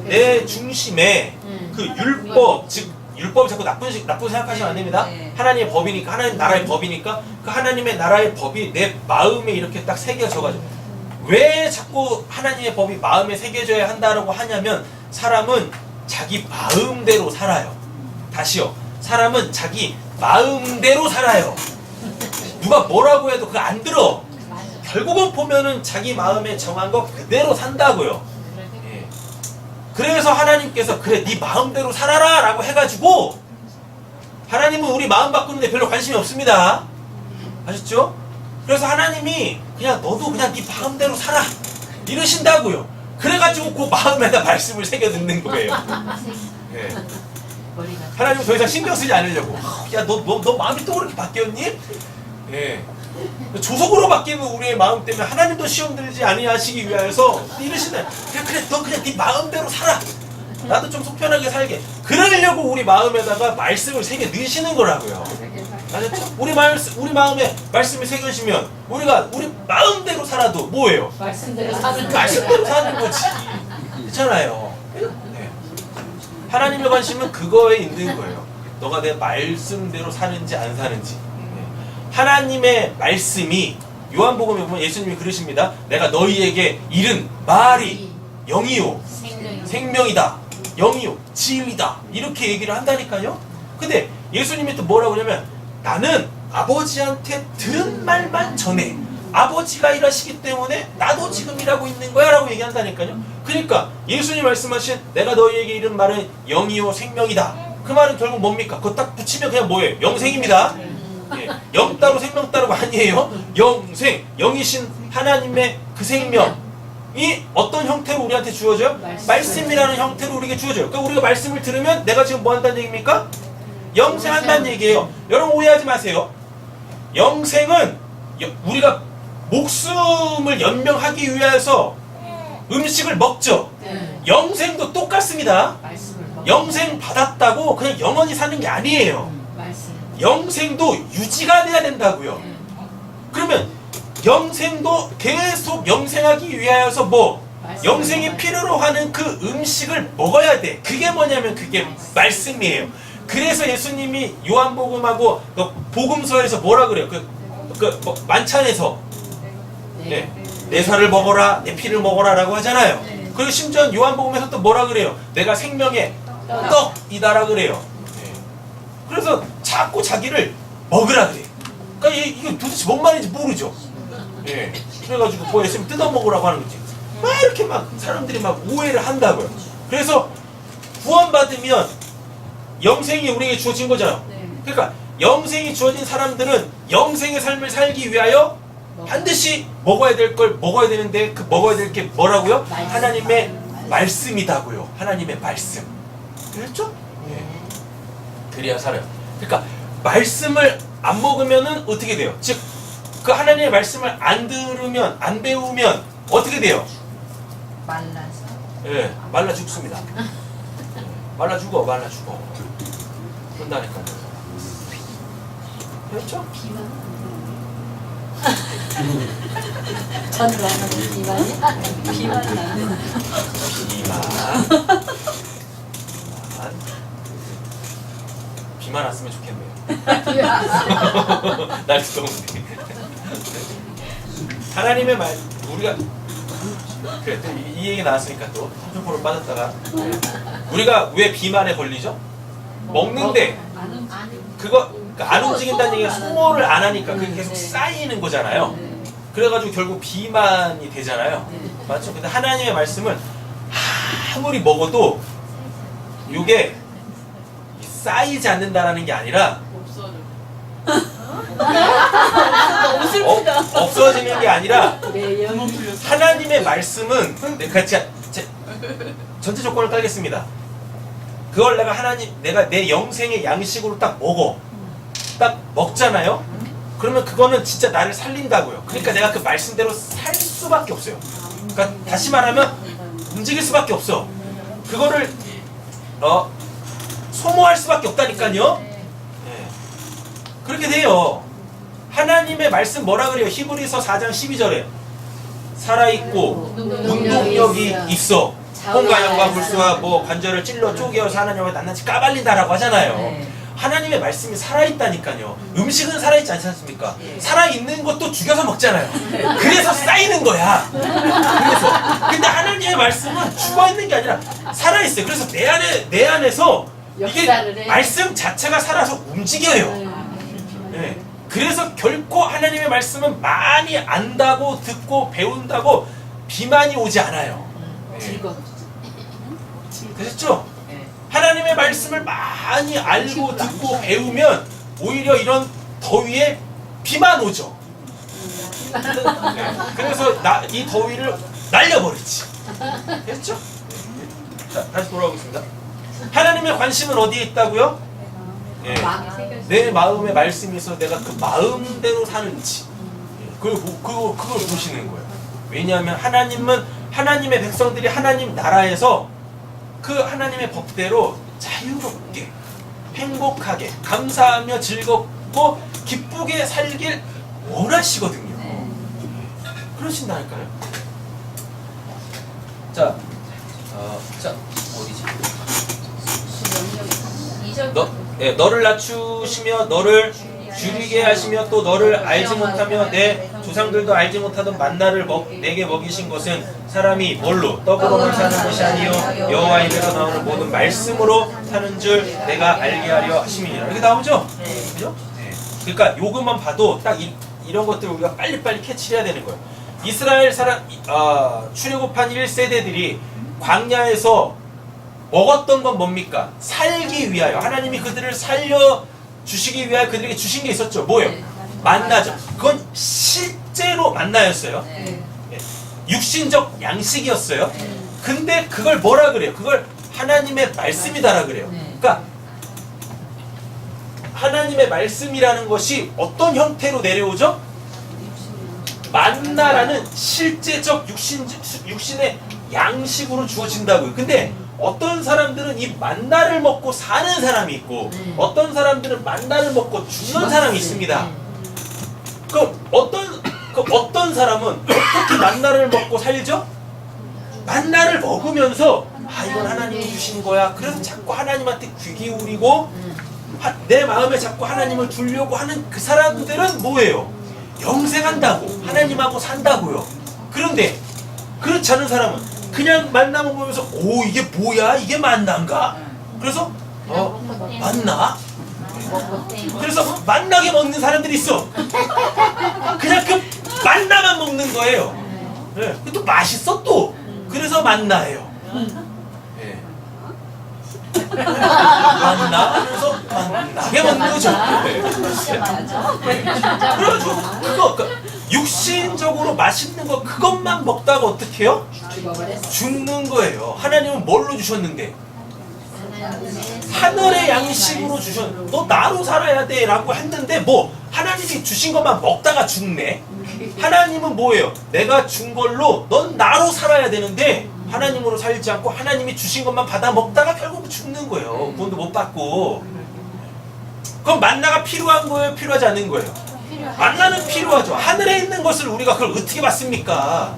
내 중심에 그 율법, 즉 율법이 자꾸 나쁜 생각하시면 안 됩니다. 하나님의 법이니까, 하나님 나라의 법이니까 그 하나님의 나라의 법이 내 마음에 이렇게 딱 새겨져가지고. 왜 자꾸 하나님의 법이 마음에 새겨져야 한다라고 하냐면 사람은 자기 마음대로 살아요. 다시요. 사람은 자기 마음대로 살아요. 누가 뭐라고 해도 그거 안 들어. 결국은 보면은 자기 마음에 정한 거 그대로 산다고요. 예. 그래서 하나님께서 그래 네 마음대로 살아라 라고 해가지고 하나님은 우리 마음 바꾸는데 별로 관심이 없습니다. 아셨죠? 그래서 하나님이 그냥 너도 그냥 네 마음대로 살아 이러신다고요. 그래가지고 그 마음에다 말씀을 새겨 듣는 거예요. 예. 하나님은 더 이상 신경 쓰지 않으려고. 야, 너 마음이 또 그렇게 바뀌었니? 예. 조속으로 바뀌는 우리의 마음 때문에 하나님도 시험 들지 아니하시기 위하여서 이러시네. 그래 너 그냥 네 마음대로 살아. 나도 좀 속편하게 살게. 그러려고 우리 마음에다가 말씀을 새겨 넣으시는 거라고요. 아셨죠? 우리 마음에 말씀이 새겨지면 우리가 우리 마음대로 살아도 뭐예요? 말씀대로 사는 거지. 그렇잖아요. 네. 하나님의 관심은 그거에 있는 거예요. 너가 내 말씀대로 사는지 안 사는지. 네. 하나님의 말씀이 요한복음에 보면 예수님이 그러십니다. 내가 너희에게 이른 말이 영이요 생명이다. 영이요 진리다. 이렇게 얘기를 한다니까요. 근데 예수님이 또 뭐라고 하냐면 나는 아버지한테 들은 말만 전해. 아버지가 일하시기 때문에 나도 지금 일하고 있는 거야 라고 얘기한다니까요. 그러니까 예수님 말씀하신 내가 너희에게 이른 말은 영이요 생명이다. 그 말은 결국 뭡니까? 그거 딱 붙이면 그냥 뭐예요? 영생입니다. 예, 영 따로 생명 따로가 아니에요. 영생, 영이신 하나님의 그 생명이 어떤 형태로 우리한테 주어져요? 말씀이라는 형태로 우리에게 주어져요. 그러니까 우리가 말씀을 들으면 내가 지금 뭐 한다는 얘기입니까? 영생한다는 얘기예요. 여러분 오해하지 마세요. 영생은 우리가 목숨을 연명하기 위해서 음식을 먹죠. 영생도 똑같습니다. 영생 받았다고 그냥 영원히 사는 게 아니에요. 영생도 유지가 돼야 된다고요. 그러면 영생도 계속 영생하기 위하여서 영생이 필요로 하는 그 음식을 먹어야 돼. 그게 뭐냐면 그게 말씀이에요. 그래서 예수님이 요한복음하고 복음서에서 뭐라 그래요? 만찬에서 내 살을 먹어라, 내 피를 먹어라 라고 하잖아요. 그리고 심지어 요한복음에서 또 뭐라 그래요? 내가 생명의 떡이다라 그래요. 그래서 자꾸 자기를 먹으라 그래요. 그러니까 이게 도대체 뭔 말인지 모르죠. 예. 그래가지고 뭐 예수님 뜯어먹으라고 하는 거지. 막 이렇게 막 사람들이 막 오해를 한다고요. 그래서 구원받으면 영생이 우리에게 주어진 거잖아요. 그러니까 영생이 주어진 사람들은 영생의 삶을 살기 위하여 반드시 먹어야 될 걸 먹어야 되는데 그 먹어야 될 게 뭐라고요? 하나님의 말씀이다고요. 하나님의 말씀. 그렇죠? 예. 그래야 살아요. 그러니까 말씀을 안 먹으면은 어떻게 돼요? 즉 그 하나님의 말씀을 안 들으면 안 배우면 어떻게 돼요? 말라서. 예, 말라 죽습니다. 말라 죽어. 그런다니까요. 그렇죠? 전도 안 하는 비만이? 비만 나는. 비만 왔으면 좋겠네요. 날씨 더운데. 하나님의 말 우리가 그래 또 이 얘기 나왔으니까 또 한쪽으로 빠졌다가 우리가 왜 비만에 걸리죠? 먹는데 그거 그러니까 안 움직인다는 얘기가 소모를 안 하니까 그게 계속 쌓이는 거잖아요. 그래가지고 결국 비만이 되잖아요. 맞죠? 근데 하나님의 말씀은 아무리 먹어도 이게 쌓이지 않는다라는 게 아니라 없어지는 게 아니라 하나님의 말씀은 같이 전제 조건을 깔겠습니다. 그걸 내가 내 영생의 양식으로 딱 먹잖아요. 그러면 그거는 진짜 나를 살린다고요. 그러니까 내가 그 말씀대로 살 수밖에 없어요. 그러니까 다시 말하면 움직일 수밖에 없어. 그거를 소모할 수밖에 없다니까요. 네. 그렇게 돼요. 하나님의 말씀 뭐라 그래요? 히브리서 4장 12절에 살아있고 운동력이 있어. 혼과 영과 불수와 뭐 관절을 찔러 쪼개어서 하나님을 낱낱이 까발린다라고 하잖아요. 하나님의 말씀이 살아있다니까요. 음식은 살아있지 않지 않습니까? 살아있는 것도 죽여서 먹잖아요. 그래서 쌓이는 거야. 그래서 근데 하나님의 말씀은 죽어있는 게 아니라 살아있어요. 그래서 내 안에서 이게 말씀 자체가 살아서 움직여요. 네. 그래서 결코 하나님의 말씀은 많이 안다고 듣고 배운다고 비만이 오지 않아요. 네. 되셨죠? 하나님의 말씀을 많이 알고 듣고 배우면 오히려 이런 더위에 비만 오죠. 네. 그래서 이 더위를 날려버리지. 됐죠? 자, 다시 돌아오겠습니다. 하나님의 관심은 어디에 있다고요? 예. 내 마음에 말씀이 있어 내가 그 마음대로 사는지 그걸 보시는 거예요. 왜냐하면 하나님은 하나님의 백성들이 하나님 나라에서 그 하나님의 법대로 자유롭게 행복하게 감사하며 즐겁고 기쁘게 살길 원하시거든요. 그러신다니까요. 자 어디지? 너를 낮추시며 너를 줄이게 하시며 또 너를 알지 못하며 내 조상들도 알지 못하던 만나를 내게 먹이신 것은 사람이 뭘로 떡으로만 사는 것이 아니요 여호와 입에서 나오는 모든 말씀으로 사는 줄 내가 알게 하려 하심이니라. 이렇게 나오죠? 그죠? 네. 그러니까 요것만 봐도 딱 이런 것들을 우리가 빨리빨리 캐치를 해야 되는 거예요. 이스라엘 출애굽한 1세대들이 광야에서 먹었던 건 뭡니까? 살기 위하여 하나님이 그들을 살려주시기 위하여 그들에게 주신 게 있었죠. 뭐예요? 만나죠. 그건 실제로 만나였어요. 육신적 양식이었어요. 근데 그걸 뭐라 그래요? 그걸 하나님의 말씀이다라 그래요. 그러니까 하나님의 말씀이라는 것이 어떤 형태로 내려오죠? 만나라는 실제적 육신의 양식으로 주어진다고요. 근데 어떤 사람들은 이 만나를 먹고 사는 사람이 있고 어떤 사람들은 만나를 먹고 죽는 사람이 있습니다. 그럼 어떤 사람은 어떻게 만나를 먹고 살죠? 만나를 먹으면서 이건 하나님이 주신 거야. 그래서 자꾸 하나님한테 귀 기울이고 내 마음에 자꾸 하나님을 두려고 하는 그 사람들은 뭐예요? 영생한다고 하나님하고 산다고요. 그런데 그렇지 않은 사람은 그냥 만나만 보면서 이게 뭐야? 이게 만난가? 그래서 만나? 그래서 만나게 먹는 사람들이 있어. 그냥 그 만나만 먹는 거예요. 네. 또 맛있어 또. 그래서 만나예요. 네. 만나면서 만나게 먹는 거죠. 네. 그래가지고 그거 육신적으로 맛있는 거 그것만 먹다가 어떻게 해요? 죽는 거예요. 하나님은 뭘로 주셨는데? 하늘의 양식으로 주셨는데 너 나로 살아야 돼 라고 했는데 뭐 하나님이 주신 것만 먹다가 죽네. 하나님은 뭐예요? 내가 준 걸로 넌 나로 살아야 되는데 하나님으로 살지 않고 하나님이 주신 것만 받아 먹다가 결국 죽는 거예요. 구원도 못 받고. 그럼 만나가 필요한 거예요? 필요하지 않은 거예요? 만나는 필요하죠. 하늘에 있는 것을 우리가 그걸 어떻게 받습니까?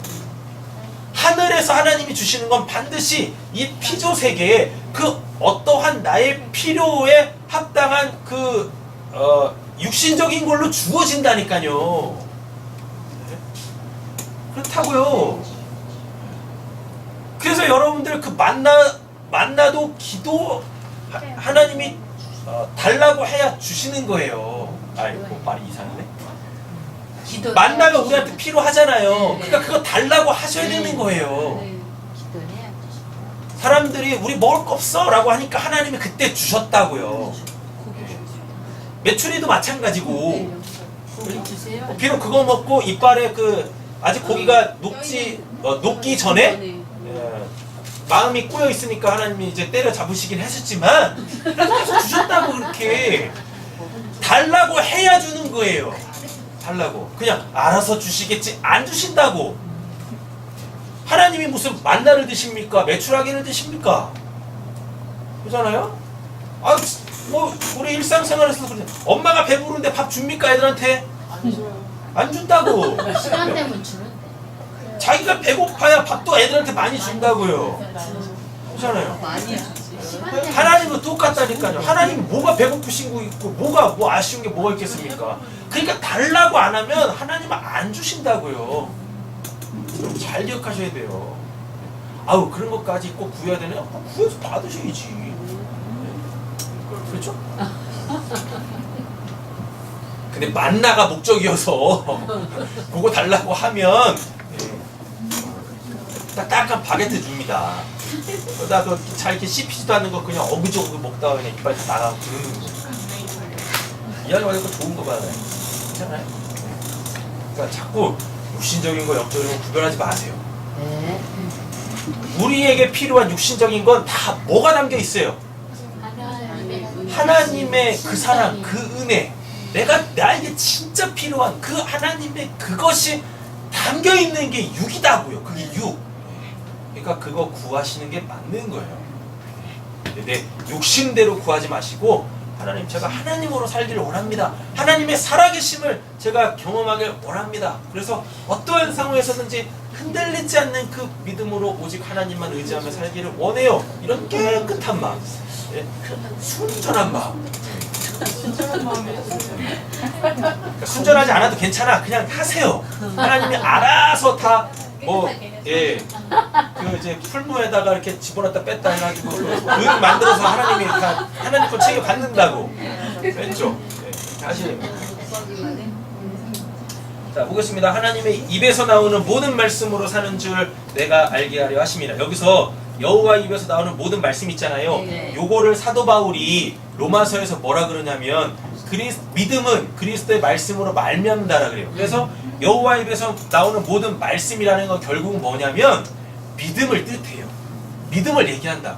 하늘에서 하나님이 주시는 건 반드시 이 피조 세계에 그 어떠한 나의 필요에 합당한 그 육신적인 걸로 주어진다니까요. 그렇다고요. 그래서 여러분들 그 만나도 기도 하나님이 달라고 해야 주시는 거예요. 아이고 말이 이상하네. 만나가 우리한테 필요하잖아요. 그러니까 그거 달라고 하셔야 되는 거예요. 사람들이 우리 먹을 거 없어 라고 하니까 하나님이 그때 주셨다고요. 메추리도 마찬가지고 비록 그거 먹고 이빨에 그 아직 고기가 녹기 전에 마음이 꼬여 있으니까 하나님이 이제 때려 잡으시긴 하셨지만 그래도 계속 주셨다고. 그렇게 달라고 해야 주는 거예요. 달라고 그냥 알아서 주시겠지 안 주신다고. 하나님이 무슨 만나를 드십니까? 메추라기를 드십니까? 그렇잖아요? 아, 뭐 우리 일상생활에서 그래. 엄마가 배부른데 밥 줍니까 애들한테? 안 준다고. 시간 되면 주는데. 자기가 배고파야 밥도 애들한테 많이 준다고요. 그렇잖아요. 많이 하나님은 똑같다니까요. 하나님이 뭐가 배고프신 거 있고 뭐가 뭐 아쉬운 게 뭐가 있겠습니까? 그러니까 달라고 안 하면 하나님은 안 주신다고요. 잘 기억하셔야 돼요. 아우 그런 것까지 꼭 구해야 되나요? 구해서 받으셔야지. 그렇죠? 근데 만나가 목적이어서 그거 달라고 하면 딱딱한 바게트 줍니다. 그러다 잘 이렇게 씹히지도 않는 거 그냥 어그저그 먹다가 그냥 이빨 다 나가고 그러는 거. 이야기 하니까 좋은 거 받아요. 괜찮아요? 그러니까 자꾸 육신적인 거 영적인 거 구별하지 마세요. 우리에게 필요한 육신적인 건 다 뭐가 담겨 있어요? 하나님의 그 사랑, 그 은혜, 나에게 진짜 필요한 그 하나님의 그것이 담겨 있는 게 육이다고요. 그게 육. 그러니까 그거 구하시는 게 맞는 거예요. 내 육신대로 구하지 마시고 하나님 제가 하나님으로 살기를 원합니다. 하나님의 살아계심을 제가 경험하길 원합니다. 그래서 어떠한 상황에서든지 흔들리지 않는 그 믿음으로 오직 하나님만 의지하며 살기를 원해요. 이런 깨끗한 마음, 순전한 마음. 그러니까 순전하지 않아도 괜찮아. 그냥 하세요. 하나님이 알아서 다 그 이제 풀무에다가 이렇게 집어넣었다 뺐다 해가지고 은 만들어서 하나님이 다 하나님 거 책임 받는다고. 왼쪽. 다시. 자 보겠습니다. 하나님의 입에서 나오는 모든 말씀으로 사는 줄 내가 알게 하려 하심이라. 여기서 여호와 입에서 나오는 모든 말씀 있잖아요. 요거를 사도 바울이 로마서에서 뭐라 그러냐면 믿음은 그리스도의 말씀으로 말미암다라 그래요. 그래서 여호와 입에서 나오는 모든 말씀이라는 건 결국은 뭐냐면 믿음을 뜻해요. 믿음을 얘기한다.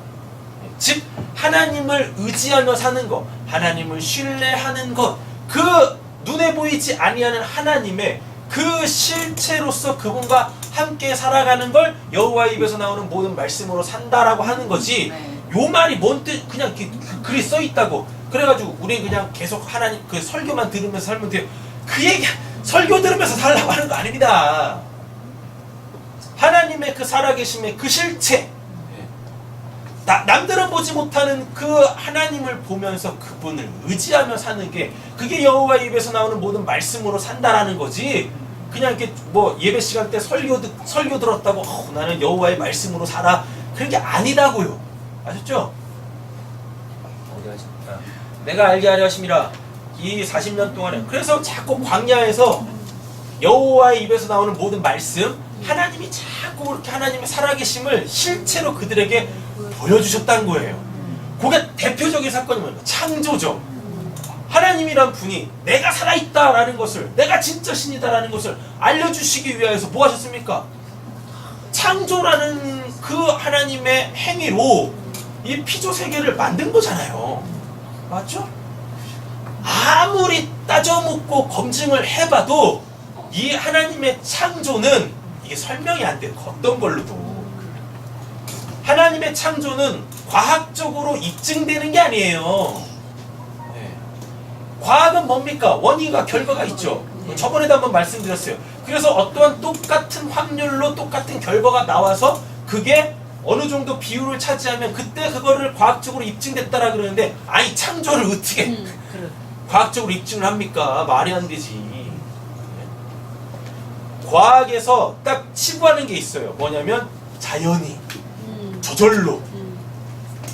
즉 하나님을 의지하며 사는 것, 하나님을 신뢰하는 것, 그 눈에 보이지 아니하는 하나님의 그 실체로서 그분과 함께 살아가는 걸 여호와 입에서 나오는 모든 말씀으로 산다라고 하는 거지. 요 말이 뭔 뜻? 그냥 글이 써 있다고. 그래가지고 우리 그냥 계속 하나님 그 설교만 들으면서 살면 돼요. 그 얘기 설교 들으면서 살라고 하는 거 아닙니다. 하나님의 그 살아계심의 그 실체, 남들은 보지 못하는 그 하나님을 보면서 그분을 의지하며 사는 게 그게 여호와 입에서 나오는 모든 말씀으로 산다라는 거지. 그냥 이렇게 뭐 예배 시간 때 설교 들었다고 나는 여호와의 말씀으로 살아 그런 게 아니다고요. 아셨죠? 어디 가지? 내가 알게 하려 하심이라. 이 40년 동안에 그래서 자꾸 광야에서 여호와의 입에서 나오는 모든 말씀, 하나님이 자꾸 그렇게 하나님의 살아계심을 실체로 그들에게 보여주셨다는 거예요. 그게 대표적인 사건이 뭐예요? 창조죠. 하나님이란 분이 내가 살아있다라는 것을, 내가 진짜 신이다라는 것을 알려주시기 위하여서 뭐 하셨습니까? 창조라는 그 하나님의 행위로 이 피조 세계를 만든 거잖아요. 맞죠? 아무리 따져묻고 검증을 해봐도 이 하나님의 창조는 이게 설명이 안 돼요. 어떤 걸로도. 하나님의 창조는 과학적으로 입증되는 게 아니에요. 네. 과학은 뭡니까? 원인과 결과가 있죠. 저번에도 한번 말씀드렸어요. 그래서 어떠한 똑같은 확률로 똑같은 결과가 나와서 그게 어느 정도 비율을 차지하면 그때 그거를 과학적으로 입증됐다라 그러는데, 아니 창조를 어떻게 과학적으로 입증을 합니까? 말이 안 되지. 과학에서 딱 치부하는 게 있어요. 뭐냐면 자연이 저절로.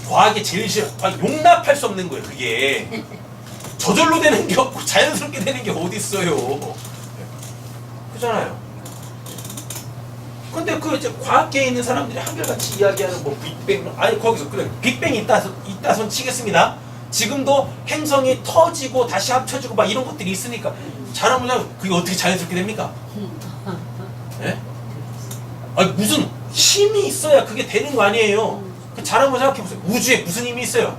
과학이 제일 싫어. 용납할 수 없는 거예요. 그게 저절로 되는 게 없고 자연스럽게 되는 게 어디 있어요? 그잖아요. 근데 그 이제 과학계에 있는 사람들이 한결같이 이야기하는 뭐 빅뱅, 아니 거기서 그래 빅뱅이 있다손 치겠습니다. 지금도 행성이 터지고 다시 합쳐지고 막 이런 것들이 있으니까 잘하면 그게 어떻게 자연스럽게 됩니까? 예? 아니 무슨 힘이 있어야 그게 되는 거 아니에요. 그 잘 한번 생각해보세요. 우주에 무슨 힘이 있어요?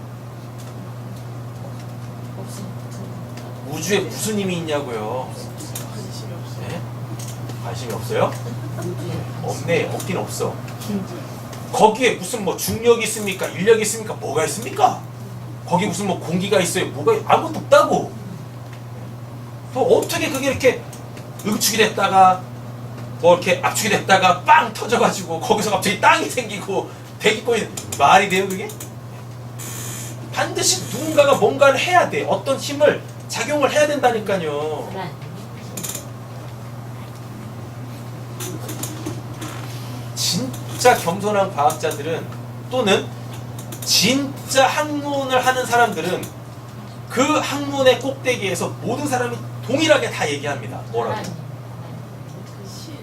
우주에 무슨 힘이 있냐고요? 네? 관심이 없어요? 없네. 없긴 없어. 거기에 무슨 뭐 중력이 있습니까? 인력이 있습니까? 뭐가 있습니까? 거기 무슨 뭐 공기가 있어요? 뭐가 아무것도 없다고. 또 어떻게 그게 이렇게 응축이 됐다가 뭐 이렇게 압축이 됐다가 빵 터져가지고 거기서 갑자기 땅이 생기고 대기권이 말이 돼요 그게? 반드시 누군가가 뭔가를 해야 돼. 어떤 힘을 작용을 해야 된다니까요. 진짜 겸손한 과학자들은 또는 진짜 학문을 하는 사람들은 그 학문의 꼭대기에서 모든 사람이 동일하게 다 얘기합니다. 뭐라고?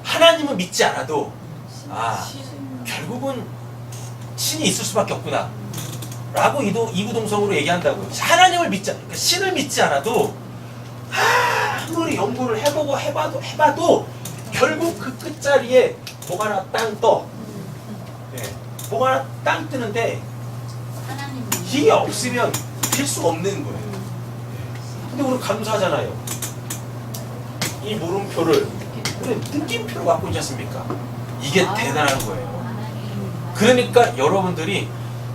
하나님은 믿지 않아도 결국은 신이 있을 수밖에 없구나 라고 이구동성으로 얘기한다고요. 하나님을 믿지 그러니까 신을 믿지 않아도 아무리 연구를 해보고 해봐도 결국 그 끝자리에 뭐가 하나 땅 떠. 네. 뭐가 하나 땅 뜨는데 이게 없으면 될 수가 없는 거예요. 근데 우리 감사하잖아요. 이 물음표를 우리 느낌표로 갖고 있지 않습니까? 이게 대단한 거예요. 그러니까 여러분들이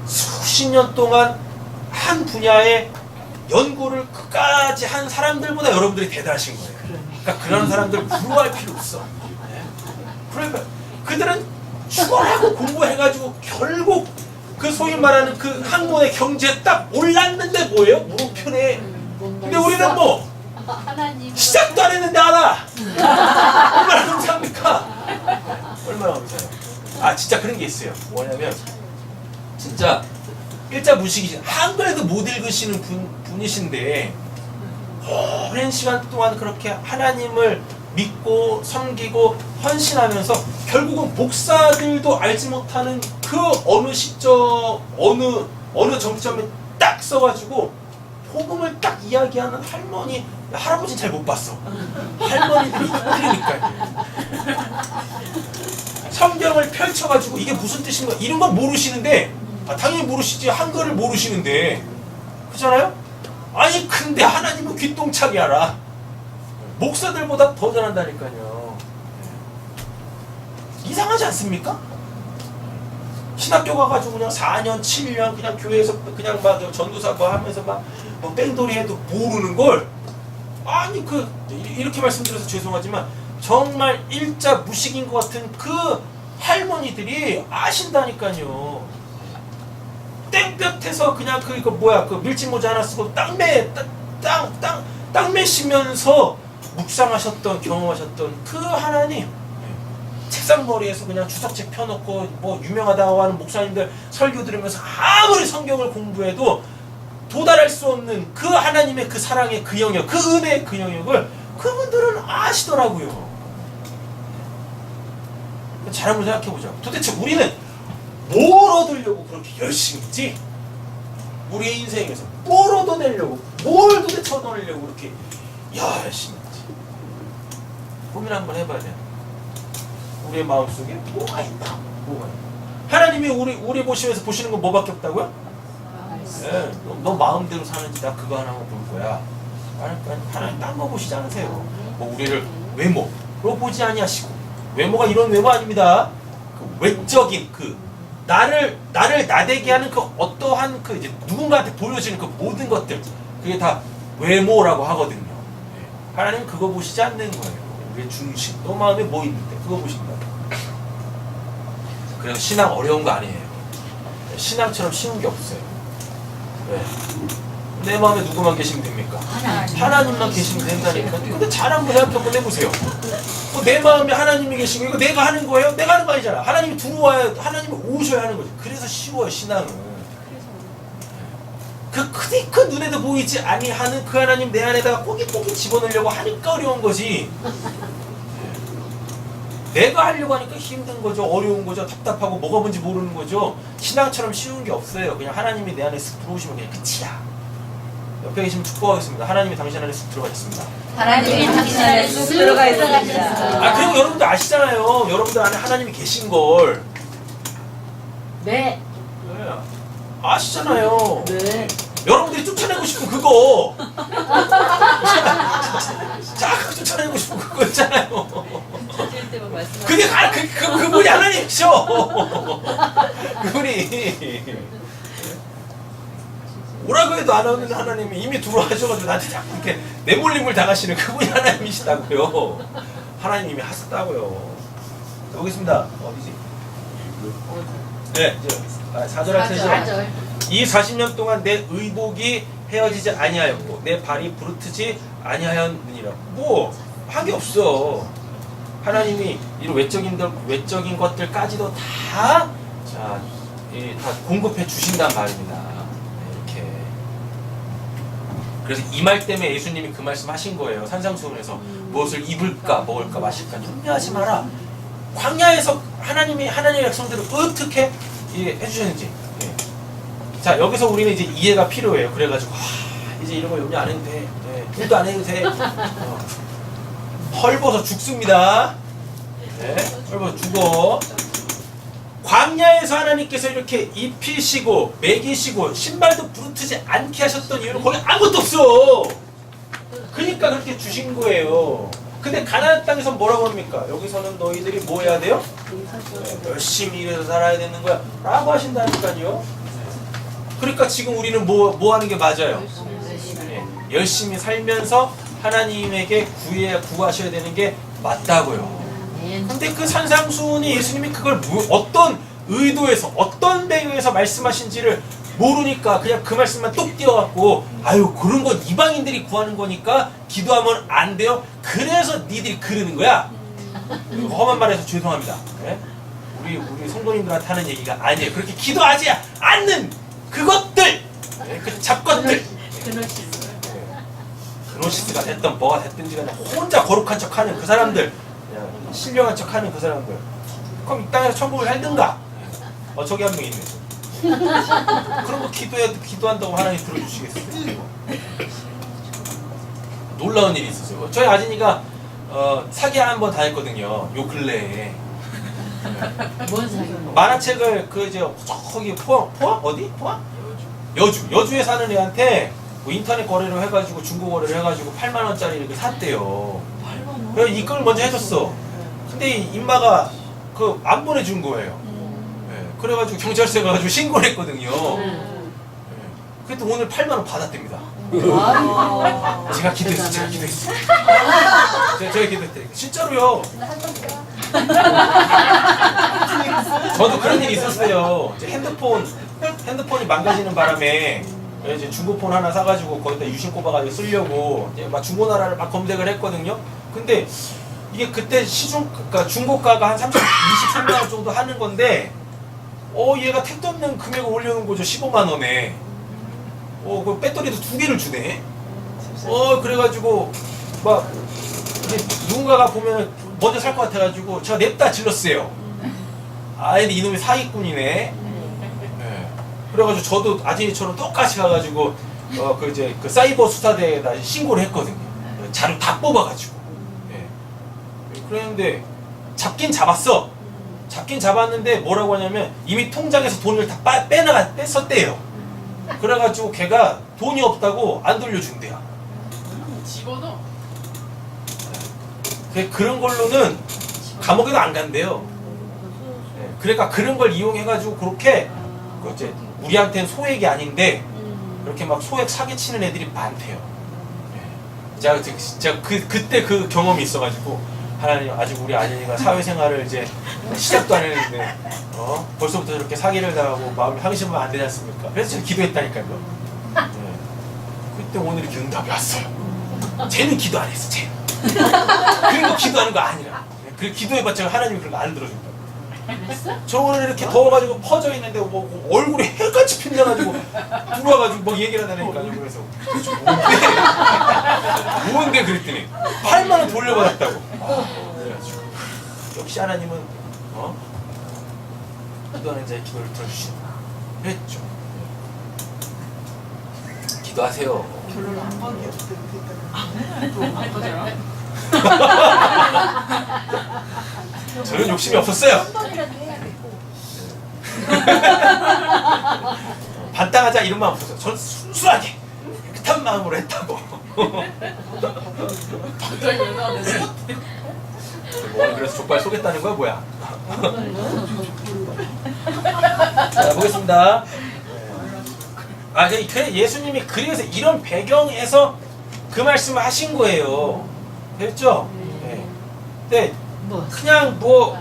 수십 년 동안 한 분야의 연구를 끝까지 한 사람들보다 여러분들이 대단하신 거예요. 그러니까 그런 사람들 부러워할 필요 없어. 그러니까 그들은 죽어라고 공부해가지고 결국 그 소위 말하는 그 학문의 경지에 딱 올랐는데 뭐예요? 물음표네. 근데 우리는 뭐 시작도 안 했는데 알아. 얼마나 감사합니까? 얼마나 감사해요. 진짜 그런 게 있어요. 뭐냐면 진짜 일자 무식이신 한글도 못 읽으시는 분이신데 오랜 시간 동안 그렇게 하나님을 믿고 섬기고 헌신하면서 결국은 목사들도 알지 못하는 그 어느 시점 어느 정점에 딱 써가지고 복음을 딱 이야기하는 할아버지는 잘 못 봤어. 할머니들이 그러니까요. 성경을 펼쳐가지고 이게 무슨 뜻인가 이런 건 모르시는데 당연히 모르시지. 한글을 모르시는데 그렇잖아요? 아니 근데 하나님은 귀똥차게 알아. 목사들보다 더 잘한다니까요. 이상하지 않습니까? 신학교 가가지고 그냥 4년 7년 그냥 교회에서 그냥 막 전도사 뭐 하면서 막 뭐 뺑돌이 해도 모르는 걸 아니 이렇게 말씀드려서 죄송하지만 정말 일자 무식인 것 같은 그 할머니들이 아신다니까요. 땡볕에서 그냥 그 밀짚 모자 하나 쓰고 땅 매시면서 묵상하셨던 경험하셨던 그 하나님, 책상머리에서 그냥 주석책 펴놓고 뭐 유명하다고 하는 목사님들 설교 들으면서 아무리 성경을 공부해도 도달할 수 없는 그 하나님의 그 사랑의 그 영역, 그 은혜의 그 영역을 그분들은 아시더라고요. 잘 한번 생각해보자. 도대체 우리는 뭘 얻으려고 그렇게 열심히 했지? 우리의 인생에서 뭘 얻어내려고, 뭘 도대체 얻어내려고 그렇게 열심히 했지? 고민 한번 해봐야 돼. 우리의 마음속에 뭐가 있다. 뭐가 있다. 하나님이 우리 보시면서 보시는 건 뭐밖에 없다고요? 네, 너 마음대로 사는지 나 그거 하나만 볼 거야. 하나님 딴 거 보시지 않으세요. 뭐 우리를 외모로 보지 아니하시고, 외모가 이런 외모 아닙니다. 그 외적인 그 나를 나대게 하는 그 어떠한 그 이제 누군가한테 보여지는 그 모든 것들, 그게 다 외모라고 하거든요. 네. 하나님은 그거 보시지 않는 거예요. 우리의 중심, 너 마음에 뭐 있는데 그거 보신다. 그래서 신앙 어려운 거 아니에요. 신앙처럼 쉬운 게 없어요. 네. 내 마음에 누구만 계시면 됩니까? 하나님만 계시면 된다니까. 근데 잘 한번 생각 한번 해보세요. 내 마음에 하나님이 계시고 이거 내가 하는 거예요? 내가 하는 거 아니잖아. 하나님이 들어와야, 하나님이 오셔야 하는 거지. 그래서 쉬워요, 신앙은. 그 크게 눈에도 보이지 아니하는 그 하나님 내 안에다가 꼬깃꼬깃 집어넣으려고 하니까 어려운 거지. 내가 하려고 하니까 힘든 거죠. 어려운 거죠. 답답하고 뭐가 뭔지 모르는 거죠. 신앙처럼 쉬운 게 없어요. 그냥 하나님이 내 안에 쓱 들어오시면 그냥 끝이야. 옆에 계시면 축복하겠습니다. 하나님이 당신 안에 쑥 들어가셨습니다. 하나님이 당신 안에 쑥 들어가 있습니다. 그리고 여러분들 아시잖아요. 여러분들 안에 하나님이 계신 걸. 네. 네. 아시잖아요. 네. 여러분들이 쫓아내고 싶은 그거. 쫙 쫓아내고 싶은 그거 있잖아요. 그게 그분이 하나님이죠. 그분이 오라고 해도 안 오는 하나님이 이미 들어와셔가지고 나한테 자꾸 이렇게 내몰림을 당하시는 그분이 하나님이시다고요. 하나님 이미 하셨다고요. 자, 보겠습니다. 어디지? 네, 이제 4절 할 테죠. 이 40년 동안 내 의복이 헤어지지 아니하였고 내 발이 부르트지 아니하였느니라. 뭐 한 게 없어. 하나님이 이런 외적인 것들까지도 다 공급해 주신단 말입니다. 이렇게. 그래서 이 말 때문에 예수님이 그 말씀 하신 거예요. 산상수훈에서 무엇을 입을까 먹을까 마실까 염려하지 마라. 광야에서 하나님의 백성들을 어떻게 해주셨는지. 자, 여기서 우리는 이제 이해가 필요해요. 그래가지고 이제 이런 거 염려 안 해도 돼. 일도 안 해도 돼. 헐벗어 죽습니다. 네, 헐벗어 죽어. 광야에서 하나님께서 이렇게 입히시고 먹이시고 신발도 부르트지 않게 하셨던 이유는 거기 아무것도 없어. 그러니까 그렇게 주신 거예요. 근데 가나안 땅에서 뭐라고 합니까? 여기서는 너희들이 뭐 해야 돼요? 네, 열심히 일해서 살아야 되는 거야 라고 하신다니까요. 그러니까 지금 우리는 뭐 하는 게 맞아요? 네, 열심히 살면서 하나님에게 구하셔야 되는 게 맞다고요. 근데 그 산상수훈이 예수님이 그걸 어떤 의도에서 어떤 배경에서 말씀하신지를 모르니까 그냥 그 말씀만 뚝 띄워갖고 아유 그런 건 이방인들이 구하는 거니까 기도하면 안 돼요. 그래서 니들이 그러는 거야. 험한 말해서 죄송합니다. 네? 우리 성도님들한테 하는 얘기가 아니에요. 그렇게 기도하지 않는 그것들, 네? 그 잡것들. 그노시스가 됐든 뭐가 됐든지 간에 혼자 거룩한 척하는 그 사람들, 신령한 척하는 그 사람들. 그럼 이 땅에서 천국을 살든가. 저기 한 명 있네. 그런 거 기도한다고 하나님 들어주시겠어요? 놀라운 일이 있었어요. 저희 아진이가 사기 한번 당했거든요. 요 근래에. 뭔 사기? 만화책을 저기 포항 어디? 포항? 여주에 사는 애한테 뭐 인터넷 거래를 해가지고 중고 거래를 해가지고 8만 원짜리 이렇게 샀대요. 8만 원? 그래서 이걸 먼저 해줬어. 근데 임마가 안 보내준 거예요. 네. 그래가지고 경찰서에 가가지고 신고를 했거든요. 네. 그래도 오늘 8만 원 받았답니다. 제가 기도했어요. 제가 기도했대요. 진짜로요. 저도 그런 일이 있었어요. 이제 핸드폰이 망가지는 바람에 이제 중고폰 하나 사가지고 거기다 유심 꼽아가지고 쓰려고 이제 막 중고나라를 막 검색을 했거든요. 근데 이게 그때 그러니까 중고가가 한 23만 원 정도 하는 건데 얘가 택도 없는 금액을 올려놓은 거죠. 15만 원에. 그 배터리도 2개를 주네. 그래가지고 막 이제 누군가가 보면 먼저 살 것 같아가지고 제가 냅다 질렀어요. 근데 이놈이 사기꾼이네. 네. 그래가지고 저도 아진이처럼 똑같이 가가지고 그 사이버 수사대에다 신고를 했거든요. 자료 다 뽑아가지고. 네. 그랬는데 잡긴 잡았어. 잡긴 잡았는데 뭐라고 하냐면 이미 통장에서 돈을 다 뺐었대요. 그래가지고 걔가 돈이 없다고 안 돌려준대요. 집어넣어. 그런 걸로는 감옥에도 안 간대요. 네, 그러니까 그런 걸 이용해가지고 그렇게 이제 우리한테는 소액이 아닌데 그렇게 막 소액 사기치는 애들이 많대요. 네. 제가 그때 그 경험이 있어가지고 하나님 아직 우리 아진이가 사회생활을 이제 시작도 안 했는데 벌써부터 저렇게 사기를 당하고 마음이 항심하면 안 되지 않습니까? 그래서 제가 기도했다니까요. 네. 그때 오늘 이렇게 응답이 왔어요. 쟤는 기도 안 했어. 쟤는. 그리고 기도하는 거 아니라. 그 기도해봤자 하나님이 그런 거 안 들어준다. 저 오늘 이렇게 더워가지고 퍼져 있는데 뭐 얼굴이 해같이 빛나가지고 들어와가지고 막 얘기를 하다니까요. 그래서 뭔데 그랬더니 8만 원 돌려받았다고. 그래가지고 역시 하나님은 기도하는 자의 기도를 들어주신다. 그랬죠. 기도하세요. 결론 한 번이 없을 때안 터져요. 저는 욕심이 없었어요. 반당하자 이런 마음 없었어요. 전 순수하게 깨끗한 마음으로 했다고. 그래서 족발 쏘겠다는 거야 뭐야? 자 보겠습니다. 예수님이 그래서 이런 배경에서 그 말씀을 하신 거예요. 됐죠? 네. 근데 그냥 뭐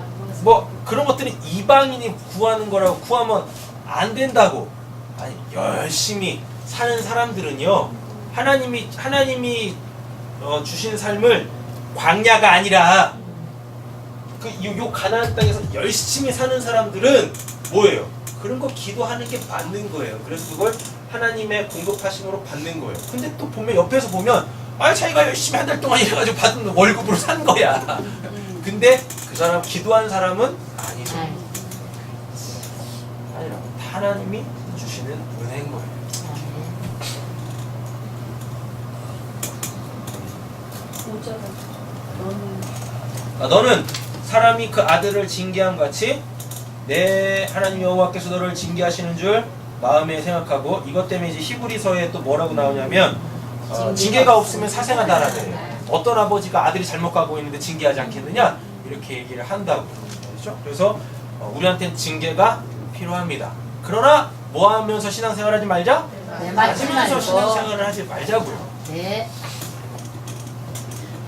그런 것들은 이방인이 구하는 거라고 구하면 안 된다고. 아니 열심히 사는 사람들은요 하나님이 주신 삶을 광야가 아니라 요 가나안 땅에서 열심히 사는 사람들은 뭐예요? 그런 거 기도하는 게 맞는 거예요. 그래서 그걸 하나님의 공급하심으로 받는 거예요. 근데 또 보면 옆에서 보면 자기가 열심히 한 달 동안 일해가지고 받은 월급으로 산 거야. 근데 그 사람 기도한 사람은 아니죠. 아니라 하나님이 주시는 은혜인 거예요. 너는 사람이 그 아들을 징계함 같이 내 하나님 여호와께서 너를 징계하시는 줄 마음에 생각하고 이것 때문에 이제 히브리서에 또 뭐라고 나오냐면 징계가 없으면 사생아다라대. 어떤 아버지가 아들이 잘못 가고 있는데 징계하지 않겠느냐 이렇게 얘기를 한다고. 그렇죠? 그래서 우리한테는 징계가 필요합니다. 그러나 뭐 하면서 신앙생활하지 말자? 맞으면서 신앙생활을 하지 말자고요. 네.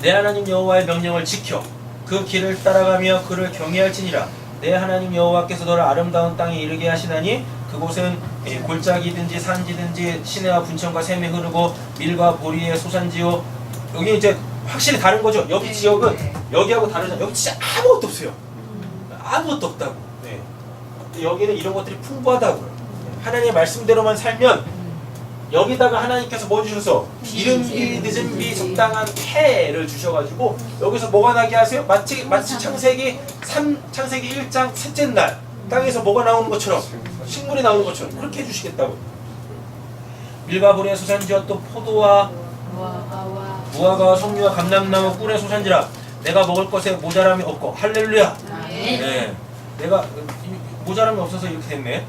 내 하나님 여호와의 명령을 지켜 그 길을 따라가며 그를 경외할지니라. 내 하나님 여호와께서 너를 아름다운 땅에 이르게 하시나니 그곳은 골짜기든지 산지든지 시내와 분천과 샘이 흐르고 밀과 보리의 소산지요. 여기 이제 확실히 다른 거죠. 여기 지역은 여기하고 다르잖아요. 여기 진짜 아무것도 없어요. 아무것도 없다고. 네. 여기는 이런 것들이 풍부하다고요. 하나님의 말씀대로만 살면 여기다가 하나님께서 뭐 주셔서 이른비 늦은비 적당한 해를 주셔가지고 여기서 뭐가 나게 하세요? 마치 창세기 1장 셋째 날 땅에서 뭐가 나오는 것처럼 식물이 나오는 것처럼 그렇게 해주시겠다고. 밀과 보리의 소산지와 또 포도와 무화과와 석류와 감람나무 꿀의 소산지라. 내가 먹을 것에 모자람이 없고 할렐루야. 네. 내가 모자람이 없어서 이렇게 됐네.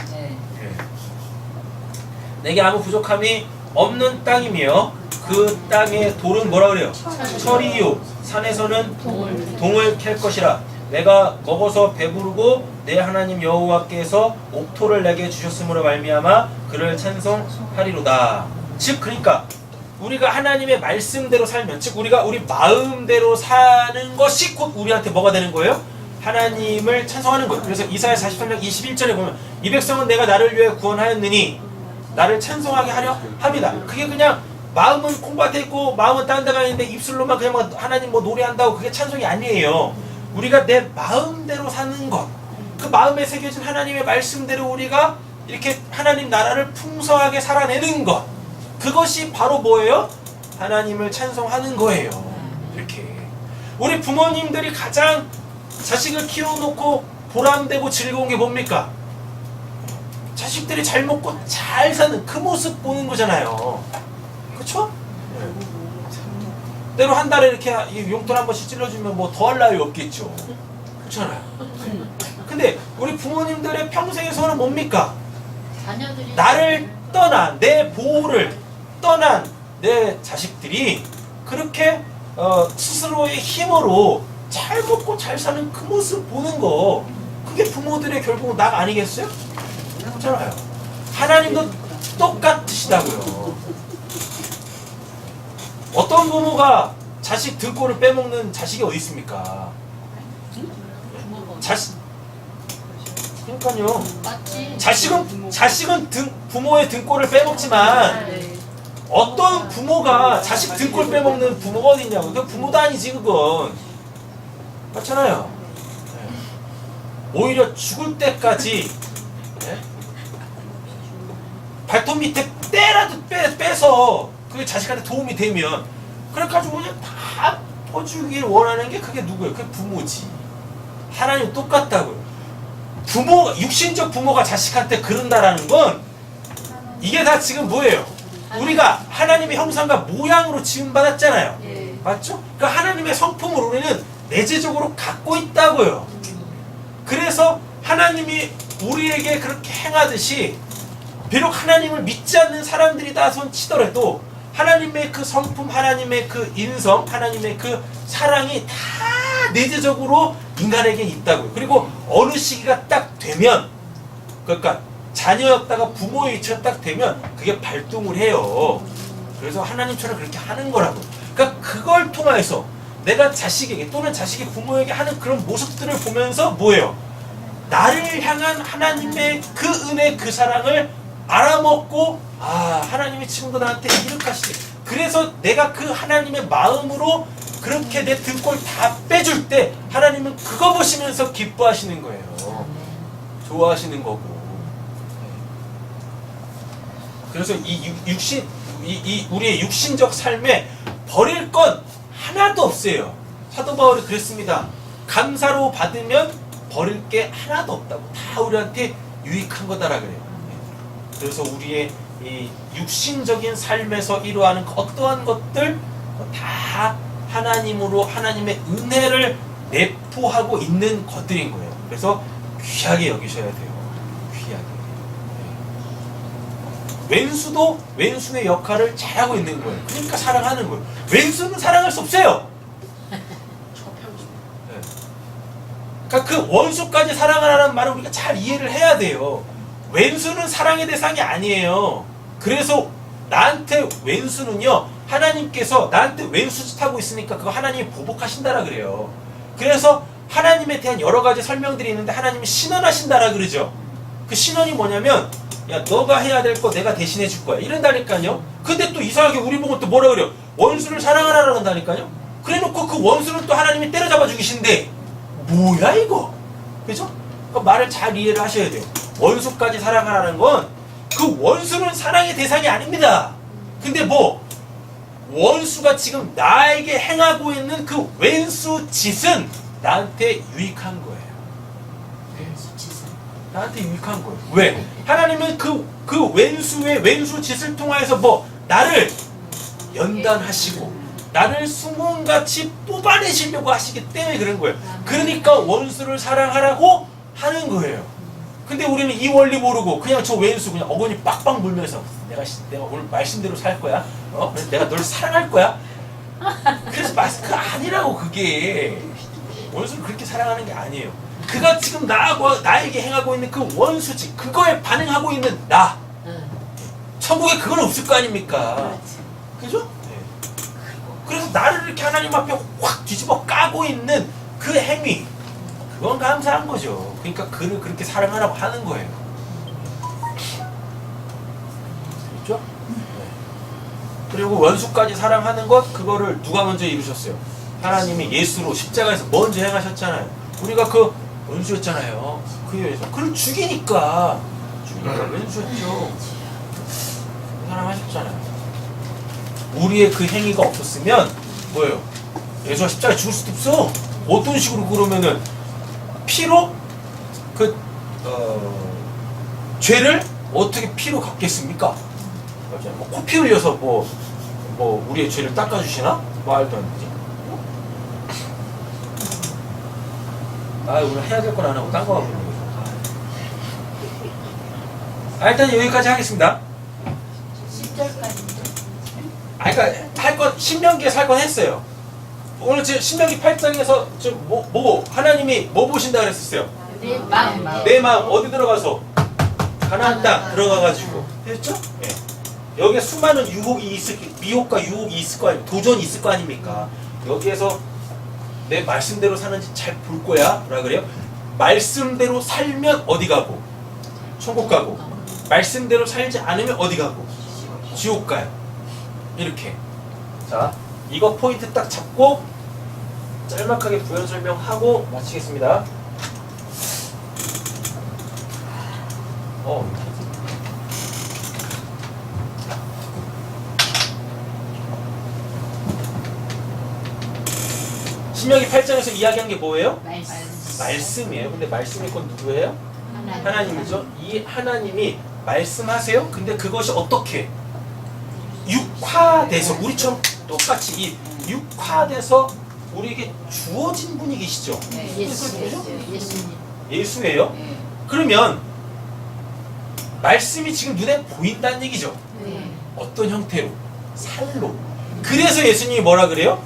내게 아무 부족함이 없는 땅이며 그 땅의 돌은 뭐라 그래요? 철이요 산에서는 동을 캘 것이라. 내가 먹어서 배부르고 내 하나님 여호와께서 옥토를 내게 주셨으므로 말미암아 그를 찬송하리로다. 즉 그러니까 우리가 하나님의 말씀대로 살면, 즉 우리가 우리 마음대로 사는 것이 곧 우리한테 뭐가 되는 거예요? 하나님을 찬송하는 거예요. 그래서 이사야 43장 21절에 보면 이 백성은 내가 나를 위해 구원하였느니 나를 찬송하게 하려 합니다. 그게 그냥 마음은 콩밭에 있고 마음은 딴 데가 있는데 입술로만 그냥 막 하나님 뭐 노래한다고 그게 찬송이 아니에요. 우리가 내 마음대로 사는 것, 그 마음에 새겨진 하나님의 말씀대로 우리가 이렇게 하나님 나라를 풍성하게 살아내는 것, 그것이 바로 뭐예요? 하나님을 찬송하는 거예요. 이렇게 우리 부모님들이 가장 자식을 키워놓고 보람되고 즐거운 게 뭡니까? 자식들이 잘 먹고 잘 사는 그 모습 보는 거잖아요. 그쵸? 때로 한 달에 이렇게 용돈 한 번씩 찔러주면 뭐 더할 나위 없겠죠. 그렇잖아요. 근데 우리 부모님들의 평생의 소원은 뭡니까? 자녀들이 나를 떠난, 내 보호를 떠난 내 자식들이 그렇게 스스로의 힘으로 잘 먹고 잘 사는 그 모습 보는 거, 그게 부모들의 결국 낙 아니겠어요? 그렇잖아요. 하나님도 똑같으시다고요. 어떤 부모가 자식 등골을 빼먹는 자식이 어디 있습니까? 그러니까요. 맞지? 자식은 부모의 등골을 빼먹지만 어떤 부모가 자식 등골 빼먹는 부모가 어디 있냐고. 그 부모도 아니지 그건. 맞잖아요. 오히려 죽을 때까지 발톱 밑에 때라도 빼서 그게 자식한테 도움이 되면 그래가지고 그냥 다 퍼주길 원하는 게 그게 누구예요? 그게 부모지. 하나님 똑같다고요. 부모가, 육신적 부모가 자식한테 그런다라는 건 이게 다 지금 뭐예요? 우리가 하나님의 형상과 모양으로 지음받았잖아요. 맞죠? 그러니까 하나님의 성품을 우리는 내재적으로 갖고 있다고요. 그래서 하나님이 우리에게 그렇게 행하듯이 비록 하나님을 믿지 않는 사람들이다 손 치더라도 하나님의 그 성품, 하나님의 그 인성, 하나님의 그 사랑이 다 내재적으로 인간에게 있다고요. 그리고 어느 시기가 딱 되면, 그러니까 자녀였다가 부모의 위치가 딱 되면 그게 발동을 해요. 그래서 하나님처럼 그렇게 하는 거라고. 그러니까 그걸 통해서 내가 자식에게 또는 자식이 부모에게 하는 그런 모습들을 보면서 뭐예요? 나를 향한 하나님의 그 은혜, 그 사랑을 알아먹고, 아, 하나님이 지금도 나한테 이렇게 하시지. 그래서 내가 그 하나님의 마음으로 그렇게 내 등골 다 빼줄 때 하나님은 그거 보시면서 기뻐하시는 거예요. 좋아하시는 거고. 그래서 우리의 육신적 삶에 버릴 건 하나도 없어요. 사도 바울이 그랬습니다. 감사로 받으면 버릴 게 하나도 없다고. 다 우리한테 유익한 거다라 그래요. 그래서 우리의 이 육신적인 삶에서 이루어하는 어떠한 것들 다 하나님으로 하나님의 은혜를 내포하고 있는 것들인 거예요. 그래서 귀하게 여기셔야 돼요. 귀하게. 웬수도 웬수의 역할을 잘하고 있는 거예요. 그러니까 사랑하는 거예요. 웬수는 사랑할 수 없어요. 그러니까 그 원수까지 사랑하라는 말을 우리가 잘 이해를 해야 돼요. 웬수는 사랑의 대상이 아니에요. 그래서 나한테 웬수는요, 하나님께서 나한테 웬수짓 하고 있으니까 그거 하나님이 보복하신다라 그래요. 그래서 하나님에 대한 여러 가지 설명들이 있는데 하나님이 신원하신다라 그러죠. 그 신원이 뭐냐면, 야, 너가 해야 될 거 내가 대신해 줄 거야. 이런다니까요. 근데 또 이상하게 우리 보고 또 뭐라 그래요? 원수를 사랑하라고 한다니까요. 그래 놓고 그 원수는 또 하나님이 때려잡아 죽이신데, 뭐야 이거? 그죠? 그 말을 잘 이해를 하셔야 돼요. 원수까지 사랑하라는 건 그 원수는 사랑의 대상이 아닙니다. 근데 뭐 원수가 지금 나에게 행하고 있는 그 왼수 짓은 나한테 유익한 거예요. 나한테 유익한 거예요. 왜? 하나님은 그 왼수의 왼수 짓을 통하여서 뭐 나를 연단하시고 나를 수문같이 뽑아내시려고 하시기 때문에 그런 거예요. 그러니까 원수를 사랑하라고 하는 거예요. 근데 우리는 이 원리 모르고 그냥 저 왼수 그냥 어머니 빡빡 물면서 내가 오늘 말씀대로 살 거야. 그래서 내가 널 사랑할 거야. 그래서 그 아니라고. 그게 원수를 그렇게 사랑하는 게 아니에요. 그가 지금 나에게 행하고 있는 그 원수지, 그거에 반응하고 있는 나. 천국에 그건 없을 거 아닙니까? 그죠? 그래서 나를 이렇게 하나님 앞에 확 뒤집어 까고 있는 그 행위, 그건 감사한 거죠. 그러니까 그를 그렇게 사랑하라고 하는 거예요. 그렇죠? 그리고 원수까지 사랑하는 것, 그거를 누가 먼저 이루셨어요? 하나님이 예수로 십자가에서 먼저 행하셨잖아요. 우리가 그 원수였잖아요. 그를 죽이니까 왼수였죠. 사랑하셨잖아요. 우리의 그 행위가 없었으면 뭐예요? 예수가 십자가에 죽을 수도 없어. 어떤 식으로 그러면은 피로 그 죄를 어떻게 피로 갚겠습니까? 뭐 코피 흘려서 뭐 우리의 죄를 닦아주시나? 말도 안 되지. 아 오늘 해야 될 건 안 하고 딴 거 하고 있는 거죠. 일단 여기까지 하겠습니다. 10절까지. 그러니까 할 건 신명기에서 할 건 했어요. 오늘 지금 신명기 8장에서 지금 뭐 하나님이 뭐 보신다 그랬었어요? 내 마음. 내 마음 어디 들어가서 가나안 땅 들어가가지고 했죠? 예. 여기에 수많은 유혹이 미혹과 유혹이 있을 거 아니에요. 도전이 있을 거 아닙니까? 여기에서 내 말씀대로 사는지 잘 볼 거야. 뭐라 그래요? 말씀대로 살면 어디 가고? 천국 가고. 말씀대로 살지 않으면 어디 가고? 지옥 가요. 이렇게. 자, 이거 포인트 딱 잡고 짤막하게 부연 설명하고 마치겠습니다. 신명기 8장에서 이야기한 게 뭐예요? 말씀이에요. 근데 말씀이 건 누구예요? 하나님이죠. 이 하나님이 말씀하세요. 근데 그것이 어떻게 육화돼서 우리처럼 똑같이 이 육화돼서 우리에게 주어진 분이 계시죠. 예수님. 예수예요. 그러면 말씀이 지금 눈에 보인다는 얘기죠. 어떤 형태로? 살로. 그래서 예수님이 뭐라 그래요?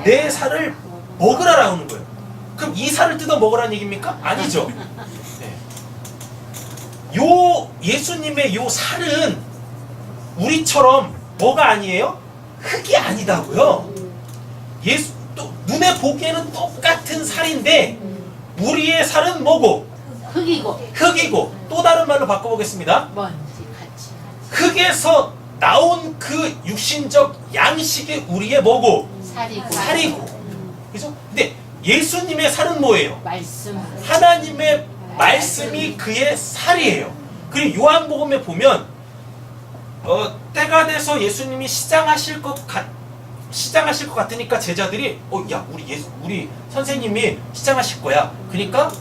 내 살을 먹으라라고 하는 거예요. 그럼 이 살을 뜯어 먹으라는 얘기입니까? 아니죠. 네. 요 예수님의 요 살은 우리처럼 뭐가 아니에요? 흙이 아니다고요. 예수 또 눈에 보기에는 똑같은 살인데 우리의 살은 뭐고? 흙이고 또 다른 말로 바꿔보겠습니다. 흙에서 나온 그 육신적 양식이 우리의 뭐고? 살이고. 그죠? 근데 예수님의 살은 뭐예요? 하나님의 말씀이 그의 살이에요. 그리고 요한복음에 보면 때가 돼서 예수님이 시장하실 것 같으니까 제자들이 야 우리 선생님이 시장하실 거야. 그러니까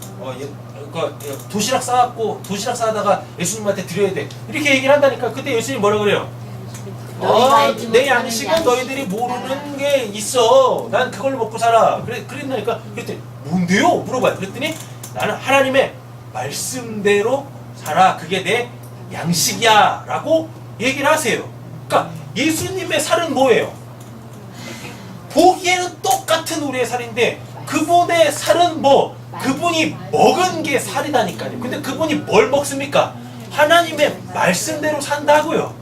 도시락 싸다가 예수님한테 드려야 돼. 이렇게 얘기를 한다니까. 그때 예수님이 뭐라 그래요? 내 양식은 너희들이 모르는 게 있어. 난 그걸로 먹고 살아. 그랬다니까. 그랬더니 뭔데요? 물어봐요. 그랬더니 나는 하나님의 말씀대로 살아. 그게 내 양식이야. 라고 얘기를 하세요. 그러니까 예수님의 살은 뭐예요? 보기에는 똑같은 우리의 살인데 그분의 살은 뭐? 그분이 먹은 게 살이다니까요. 근데 그분이 뭘 먹습니까? 하나님의 말씀대로 산다고요.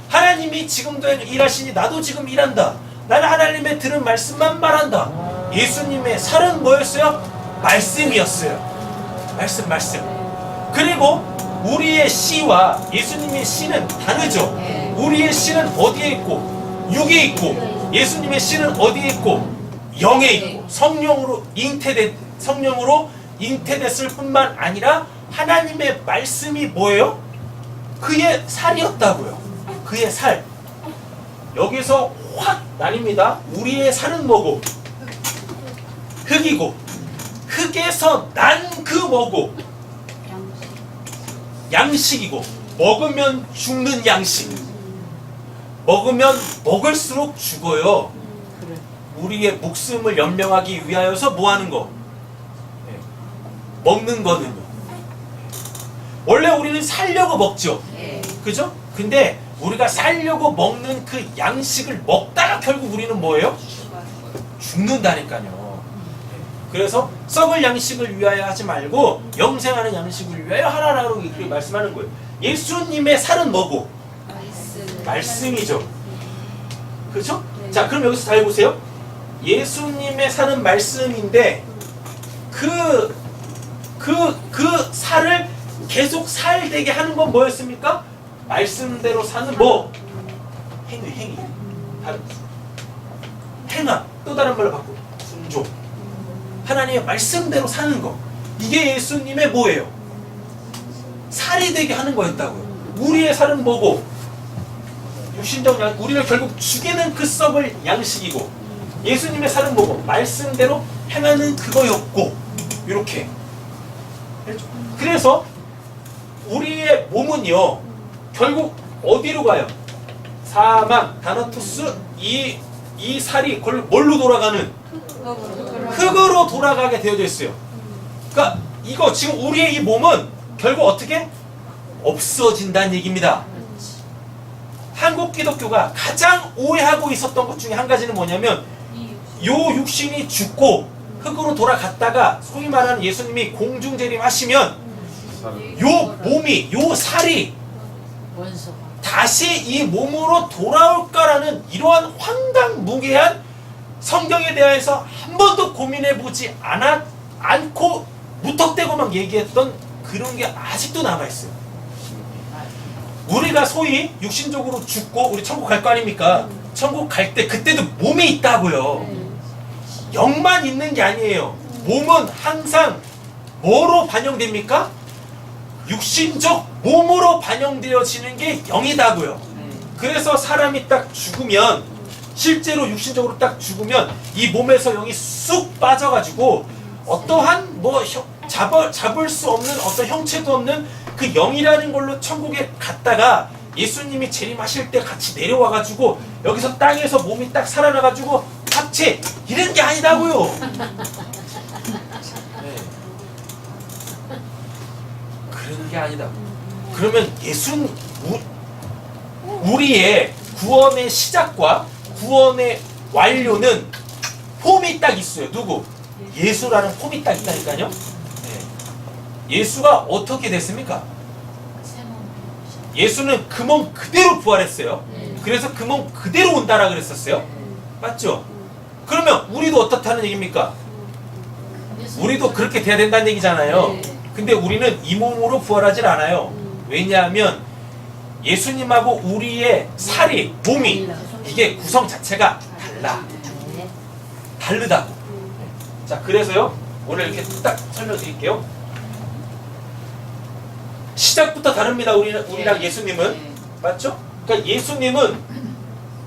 하나님이 지금도 일하시니 나도 지금 일한다. 나는 하나님의 들은 말씀만 말한다. 예수님의 살은 뭐였어요? 말씀이었어요. 말씀. 그리고 우리의 씨와 예수님의 씨는 다르죠. 우리의 씨는 어디에 있고 육에 있고 예수님의 씨는 어디에 있고 영에 있고 성령으로 잉태됐을 뿐만 아니라 하나님의 말씀이 뭐예요? 그의 살이었다고요. 그의 살. 여기서 확 나뉩니다. 우리의 살은 뭐고? 흙이고 흙에서 난 그 뭐고? 양식이고 먹으면 죽는 양식. 먹으면 먹을수록 죽어요. 우리의 목숨을 연명하기 위하여서 뭐 하는 거? 먹는 거는요. 원래 우리는 살려고 먹죠. 그죠? 근데 우리가 살려고 먹는 그 양식을 먹다가 결국 우리는 뭐예요? 죽는다니까요. 그래서 썩을 양식을 위하여 하지 말고 영생하는 양식을 위하여 하라라고 그렇게 말씀하는 거예요. 예수님의 살은 뭐고? 말씀이죠. 그렇죠? 자, 그럼 여기서 잘 보세요. 예수님의 살은 말씀인데 그 살을 계속 살되게 하는 건 뭐였습니까? 말씀대로 사는 뭐? 행위. 행함. 또 다른 말로 바꾸고 순종. 하나님의 말씀대로 사는 거. 이게 예수님의 뭐예요? 살이 되게 하는 거였다고요. 우리의 살은 뭐고? 육신적 양, 우리를 결국 죽이는 그 썩을 양식이고 예수님의 살은 뭐고 말씀대로 행하는 그거였고 이렇게. 그래서 우리의 몸은요 결국 어디로 가요? 사망, 다나토스 이 살이 뭘로 돌아가는? 흙으로 돌아가게 되어져 있어요. 그러니까 이거 지금 우리의 이 몸은 결국 어떻게? 없어진다는 얘기입니다. 한국 기독교가 가장 오해하고 있었던 것 중에 한 가지는 뭐냐면 요 육신이 죽고 흙으로 돌아갔다가 소위 말하는 예수님이 공중재림하시면 요 몸이 요 살이 다시 이 몸으로 돌아올까라는 이러한 황당무계한 성경에 대해서 한 번도 고민해보지 않고 무턱대고 막 얘기했던 그런 게 아직도 남아있어요. 우리가 소위 육신적으로 죽고 우리 천국 갈 거 아닙니까? 천국 갈 때 그때도 몸이 있다고요. 영만 있는 게 아니에요. 몸은 항상 뭐로 반영됩니까? 육신적 몸으로 반영되어지는 게 영이다고요. 그래서 사람이 딱 죽으면 실제로 육신적으로 딱 죽으면 이 몸에서 영이 쑥 빠져가지고 어떠한 뭐 잡을 수 없는 어떤 형체도 없는 그 영이라는 걸로 천국에 갔다가 예수님이 재림하실 때 같이 내려와가지고 여기서 땅에서 몸이 딱 살아나가지고 합체 이런 게 아니다고요. 네. 그런 게 아니다. 그러면 우리의 구원의 시작과 구원의 완료는 폼이 딱 있어요. 누구? 예수라는 폼이 딱 있다니까요. 네. 예수가 어떻게 됐습니까? 예수는 그 몸 그대로 부활했어요. 그래서 그 몸 그대로 온다라 그랬었어요. 맞죠? 그러면 우리도 어떻다는 얘기입니까? 우리도 그렇게 돼야 된다는 얘기잖아요. 근데 우리는 이 몸으로 부활하질 않아요. 왜냐하면 예수님하고 우리의 살이, 몸이 이게 구성 자체가 다르다고. 자, 그래서요 오늘 이렇게 딱 설명드릴게요. 시작부터 다릅니다. 우리랑 예수님은. 맞죠? 그러니까 예수님은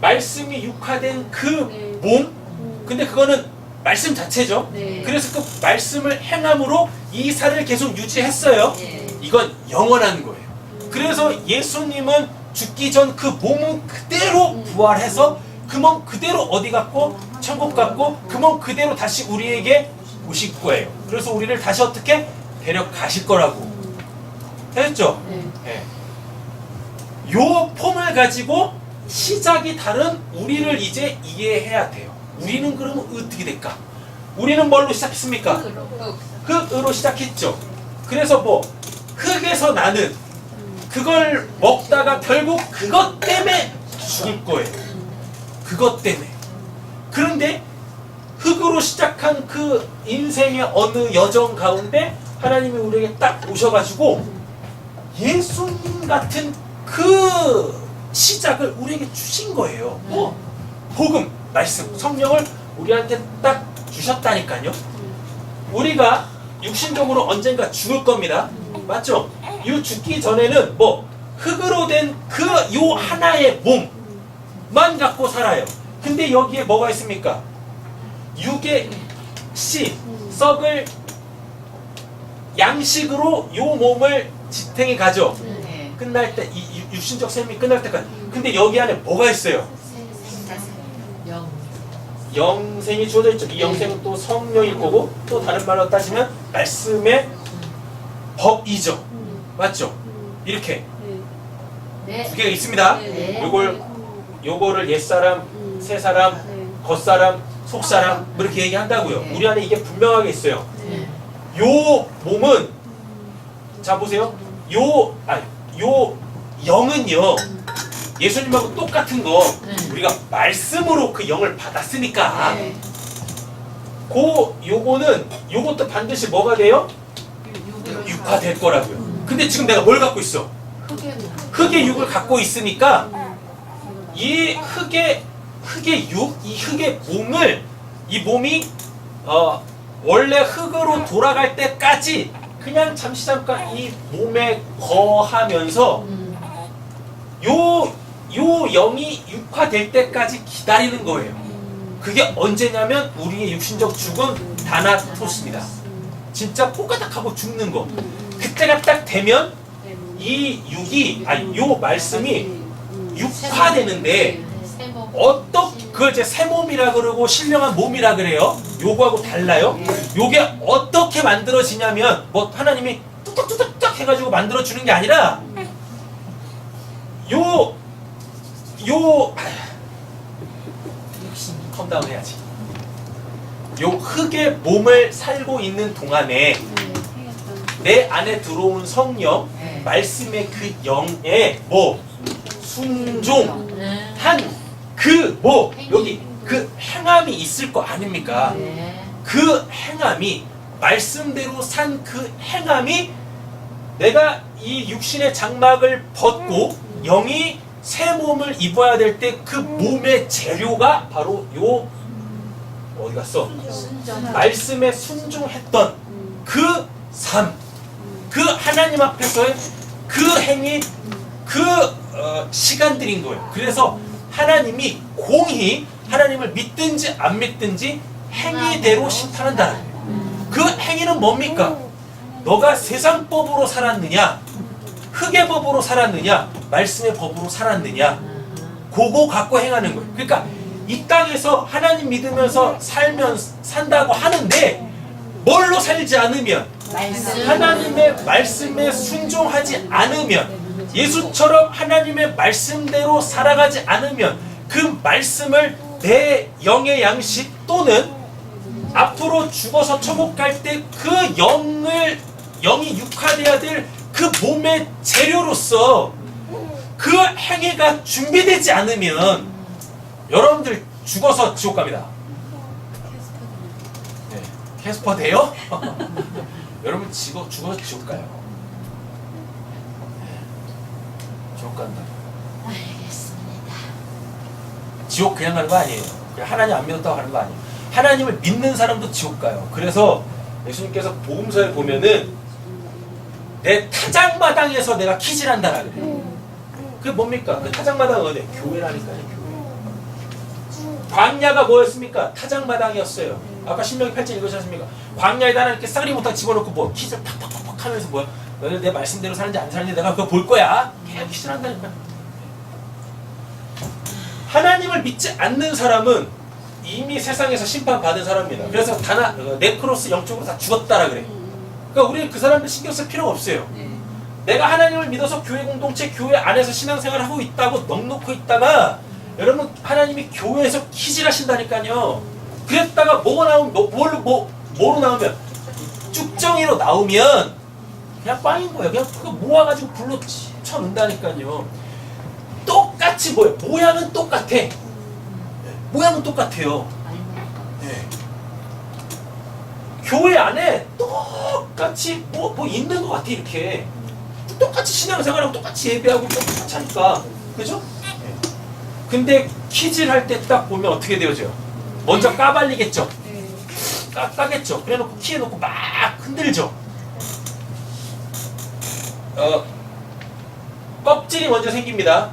말씀이 육화된 그 몸, 근데 그거는 말씀 자체죠. 그래서 그 말씀을 행함으로 이 살을 계속 유지했어요. 이건 영원한 거예요. 그래서 예수님은 죽기 전 그 몸은 그대로 부활해서 그 몸 그대로 어디 갔고? 천국 갔고 그 몸 그대로 다시 우리에게 오실 거예요. 그래서 우리를 다시 어떻게? 데려가실 거라고. 됐죠? 네. 요 폼을 가지고 시작이 다른 우리를 이제 이해해야 돼요. 우리는 그러면 어떻게 될까? 우리는 뭘로 시작했습니까? 흙으로 시작했죠. 그래서 뭐 흙에서 나는 그걸 먹다가 결국 그것 때문에 죽을 거예요. 그것 때문에. 그런데 흙으로 시작한 그 인생의 어느 여정 가운데 하나님이 우리에게 딱 오셔가지고 예수님 같은 그 시작을 우리에게 주신 거예요. 뭐 복음, 말씀, 성령을 우리한테 딱 주셨다니까요. 우리가 육신적으로 언젠가 죽을 겁니다. 맞죠? 이 죽기 전에는 뭐 흙으로 된 그 요 하나의 몸만 갖고 살아요. 근데 여기에 뭐가 있습니까? 육의 씨, 썩을 양식으로 요 몸을 지탱해 가죠. 끝날 때, 이 육신적 삶이 끝날 때까지. 근데 여기 안에 뭐가 있어요? 영생이 주어져 있죠. 이 영생은 또 성령일 거고, 또 다른 말로 따지면 말씀의 법이죠. 맞죠? 이렇게 두 개가 있습니다. 요거를 옛사람, 새사람, 겉사람, 속사람 뭐 이렇게 얘기한다고요. 우리 안에 이게 분명하게 있어요. 요 몸은 자 보세요. 요 영은요 예수님하고 똑같은 거 우리가 말씀으로 그 영을 받았으니까 요것도 반드시 뭐가 돼요? 육화될 거라고요. 근데 지금 내가 뭘 갖고 있어? 흙의 육을 갖고 있으니까 이 흙의 육, 이 흙의 몸을 이 몸이 원래 흙으로 돌아갈 때까지 그냥 잠시 잠깐 이 몸에 거하면서 요 요 영이 육화될 때까지 기다리는 거예요. 그게 언제냐면 우리의 육신적 죽은 다나토스입니다. 진짜 꼬까닥하고 죽는 거. 그때가 딱 되면 이 육이 요 말씀이 육화되는데 그걸 이제 새 몸이라 그러고 신령한 몸이라 그래요. 요거하고 달라요. 요게 어떻게 만들어지냐면 뭐 하나님이 뚝딱뚝딱 해가지고 만들어 주는 게 아니라 컴다운 해야지. 요 흙의 몸을 살고 있는 동안에 내 안에 들어온 성령, 말씀의 그 영에 뭐 순종한 그 뭐 여기 그 행함이 있을 거 아닙니까? 그 행함이 말씀대로 산 그 행함이 내가 이 육신의 장막을 벗고 영이 새 몸을 입어야 될 때 그 몸의 재료가 바로 요 어디 갔어? 말씀에 순종했던 그 삶, 그 하나님 앞에서의 그 행위, 그 시간들인 거예요. 그래서 하나님이 공히 하나님을 믿든지 안 믿든지 행위대로 심판한다는 거예요. 그 행위는 뭡니까? 너가 세상 법으로 살았느냐, 흙의 법으로 살았느냐, 말씀의 법으로 살았느냐, 그거 갖고 행하는 거예요. 그러니까 이 땅에서 하나님 믿으면서 산다고 하는데 뭘로 살지 않으면, 하나님의 말씀에 순종하지 않으면, 예수처럼 하나님의 말씀대로 살아가지 않으면 그 말씀을 내 영의 양식 또는 앞으로 죽어서 천국 갈 때 그 영이 육화되어야 될 그 몸의 재료로서 그 행위가 준비되지 않으면 여러분들 죽어서 지옥 갑니다. 네. 캐스퍼 돼요? 여러분 죽어서 지옥 가요. 네. 지옥 간다. 알겠습니다. 지옥 그냥 가는 거 아니에요. 그냥 하나님 안 믿었다고 가는 거 아니에요. 하나님을 믿는 사람도 지옥 가요. 그래서 예수님께서 복음서에 보면은 내 타작마당에서 내가 키질한다라 그래요. 그게 뭡니까? 그 타작마당은 어디? 교회라니까요. 교회. 광야가 뭐였습니까? 타작마당이었어요. 아까 신명기 8절 읽으셨습니까? 광야에다 하나 이렇게 싸그리 못하게 집어넣고 뭐 키질 팍팍팍 하면서 뭐야? 너희들 내 말씀대로 사는지 안 사는지 내가 그거 볼 거야. 계속 키질한다니까. 하나님을 믿지 않는 사람은 이미 세상에서 심판받은 사람입니다. 그래서 네크로스 영적으로 다 죽었다라 그래. 그러니까 우리는 그 사람들 신경 쓸 필요가 없어요. 내가 하나님을 믿어서 교회 공동체, 교회 안에서 신앙생활을 하고 있다고 넉놓고 있다가 여러분 하나님이 교회에서 키질하신다니까요. 그랬다가 뭐가 나오면 뭐로 나오면 쭉정이로 나오면 그냥 빵인 거예요. 그냥 그거 모아가지고 불로 쳐넣는다니까요. 똑같이 뭐예요? 모양은 똑같아. 모양은 똑같아요. 네. 교회 안에 똑같이 뭐 있는 것 같아. 이렇게 똑같이 신앙생활하고 똑같이 예배하고 똑같이 하니까 그죠? 네. 근데 키질할 때 딱 보면 어떻게 되어져요? 먼저 까발리겠죠? 까겠죠? 그래놓고 키해놓고 막 흔들죠? 껍질이 먼저 생깁니다.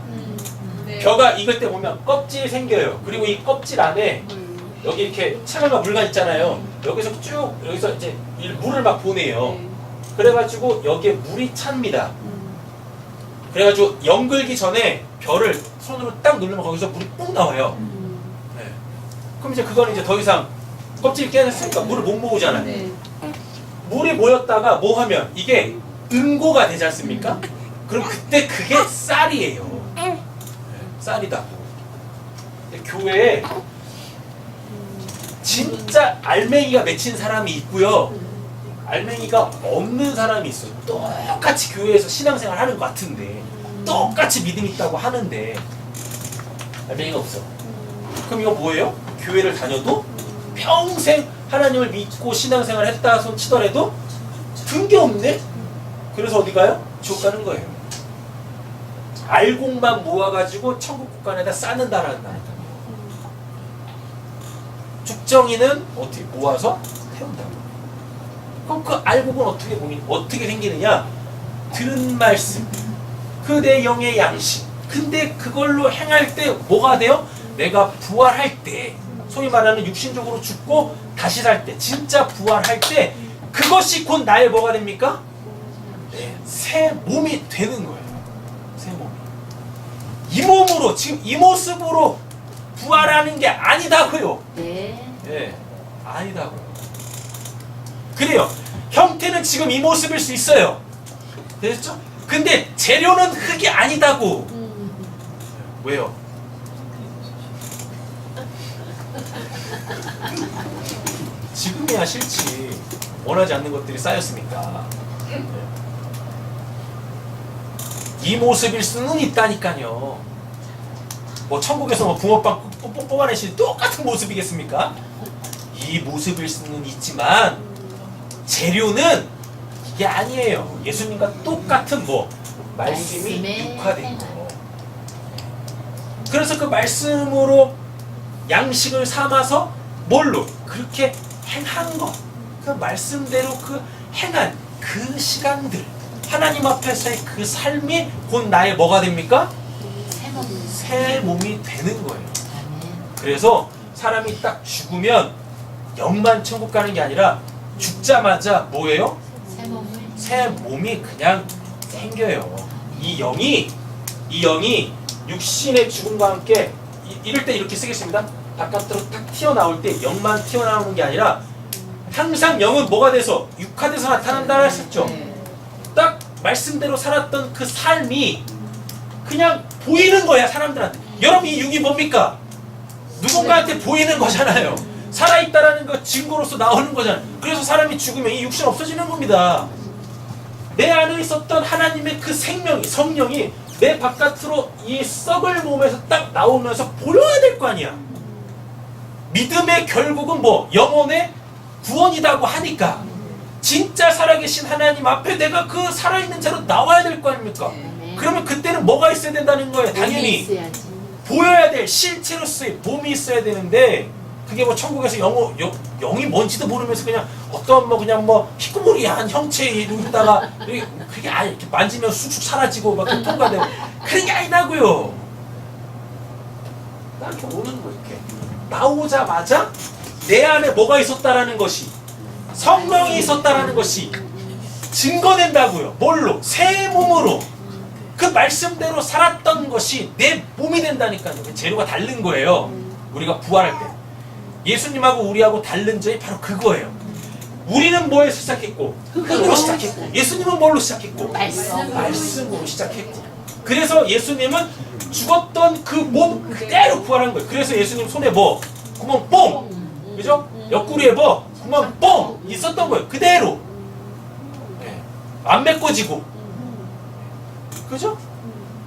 벼가 익을 때 보면 껍질이 생겨요. 그리고 이 껍질 안에 여기 이렇게 차가가 물관 있잖아요. 여기서 쭉 여기서 이제 물을 막 보내요. 그래가지고 여기에 물이 찹니다. 그래가지고 연글기 전에 벼를 손으로 딱 누르면 거기서 물이 ปุ๊ 나와요. 네. 그럼 이제 그거는 이제 더 이상 껍질이 깨졌으니까 물을 못 모으잖아요. 물이 모였다가 뭐 하면 이게 응고가 되지 않습니까? 그럼 그때 그게 쌀이에요. 쌀이다. 교회에 진짜 알맹이가 맺힌 사람이 있고요. 알맹이가 없는 사람이 있어요. 똑같이 교회에서 신앙생활 하는 것 같은데 똑같이 믿음 있다고 하는데 알맹이가 없어. 그럼 이거 뭐예요? 교회를 다녀도 평생 하나님을 믿고 신앙생활 했다 손 치더라도 든 게 없네? 그래서 어디 가요? 지옥 가는 거예요. 알곡만 모아가지고 천국 국간에다 쌓는다라는 거니까요. 죽정이는 어떻게 모아서 태운다고. 그럼 그 알곡은 어떻게 생기느냐? 들은 말씀, 그 내 영의 양식, 근데 그걸로 행할 때 뭐가 돼요? 내가 부활할 때, 소위 말하는 육신적으로 죽고 다시 살 때, 진짜 부활할 때 그것이 곧 나의 뭐가 됩니까? 네, 새 몸이 되는 거예요. 새 몸이. 이 몸으로, 지금 이 모습으로 부활하는 게 아니다고요. 네. 예, 아니다고요. 그래요. 형태는 지금 이 모습일 수 있어요. 됐죠? 근데 재료는 흙이 아니다고. 왜요? 지금이야 싫지. 원하지 않는 것들이 쌓였으니까. 이 모습일 수는 있다니까요. 뭐 천국에서 뭐 붕어빵 뽑아내시 똑같은 모습이겠습니까? 이 모습일 수는 있지만 재료는 이게 아니에요. 예수님과 똑같은 뭐 말씀이 말씀의 육화된 거. 그래서 그 말씀으로 양식을 삼아서 뭘로 그렇게 행한 것, 그 말씀대로 그 행한 그 시간들, 하나님 앞에서의 그 삶이 곧 나의 뭐가 됩니까? 새 몸이 되는 거예요. 그래서 사람이 딱 죽으면 영만 천국 가는 게 아니라 죽자마자 뭐예요? 새 몸이 그냥 생겨요. 이 영이 육신의 죽음과 함께 이럴 때 이렇게 쓰겠습니다. 바깥으로 딱 튀어나올 때 영만 튀어나오는 게 아니라 항상 영은 뭐가 돼서 육화돼서 나타난다 했었죠. 딱 말씀대로 살았던 그 삶이 그냥 보이는 거야 사람들한테. 여러분 이 육이 뭡니까? 누군가한테 보이는 거잖아요. 살아있다라는 거 증거로서 나오는 거잖아요. 그래서 사람이 죽으면 이 육신 없어지는 겁니다. 내 안에 있었던 하나님의 그 생명이, 성령이 내 바깥으로 이 썩을 몸에서 딱 나오면서 보여야 될 거 아니야. 믿음의 결국은 뭐? 영혼의 구원이라고 하니까 진짜 살아계신 하나님 앞에 내가 그 살아있는 자로 나와야 될 거 아닙니까? 그러면 그때는 뭐가 있어야 된다는 거예요. 당연히 보여야 될 실체로서의 몸이 있어야 되는데 그게 뭐 천국에서 영이 뭔지도 모르면서 그냥 어떤 뭐 그냥 뭐 희끄무리한 형체에 있다가 그게 아니 이렇게 만지면 쑥쑥 사라지고 막 통과되고 그런 게 아니다고요. 딱 이렇게 오는 거 이렇게 나오자마자 내 안에 뭐가 있었다라는 것이 성령이 있었다라는 것이 증거된다고요. 뭘로? 새 몸으로. 그 말씀대로 살았던 것이 내 몸이 된다니까요. 재료가 다른 거예요. 우리가 부활할 때. 예수님하고 우리하고 다른 점이 바로 그거예요. 우리는 뭐에서 시작했고 흙으로 시작했고 예수님은 뭘로 시작했고 말씀으로 시작했고 그래서 예수님은 죽었던 그 몸 그대로 부활한 거예요. 그래서 예수님 손에 뭐 구멍 뽕 그죠? 옆구리에 뭐 구멍 뽕 있었던 거예요. 그대로 안 메꿔지고 그죠?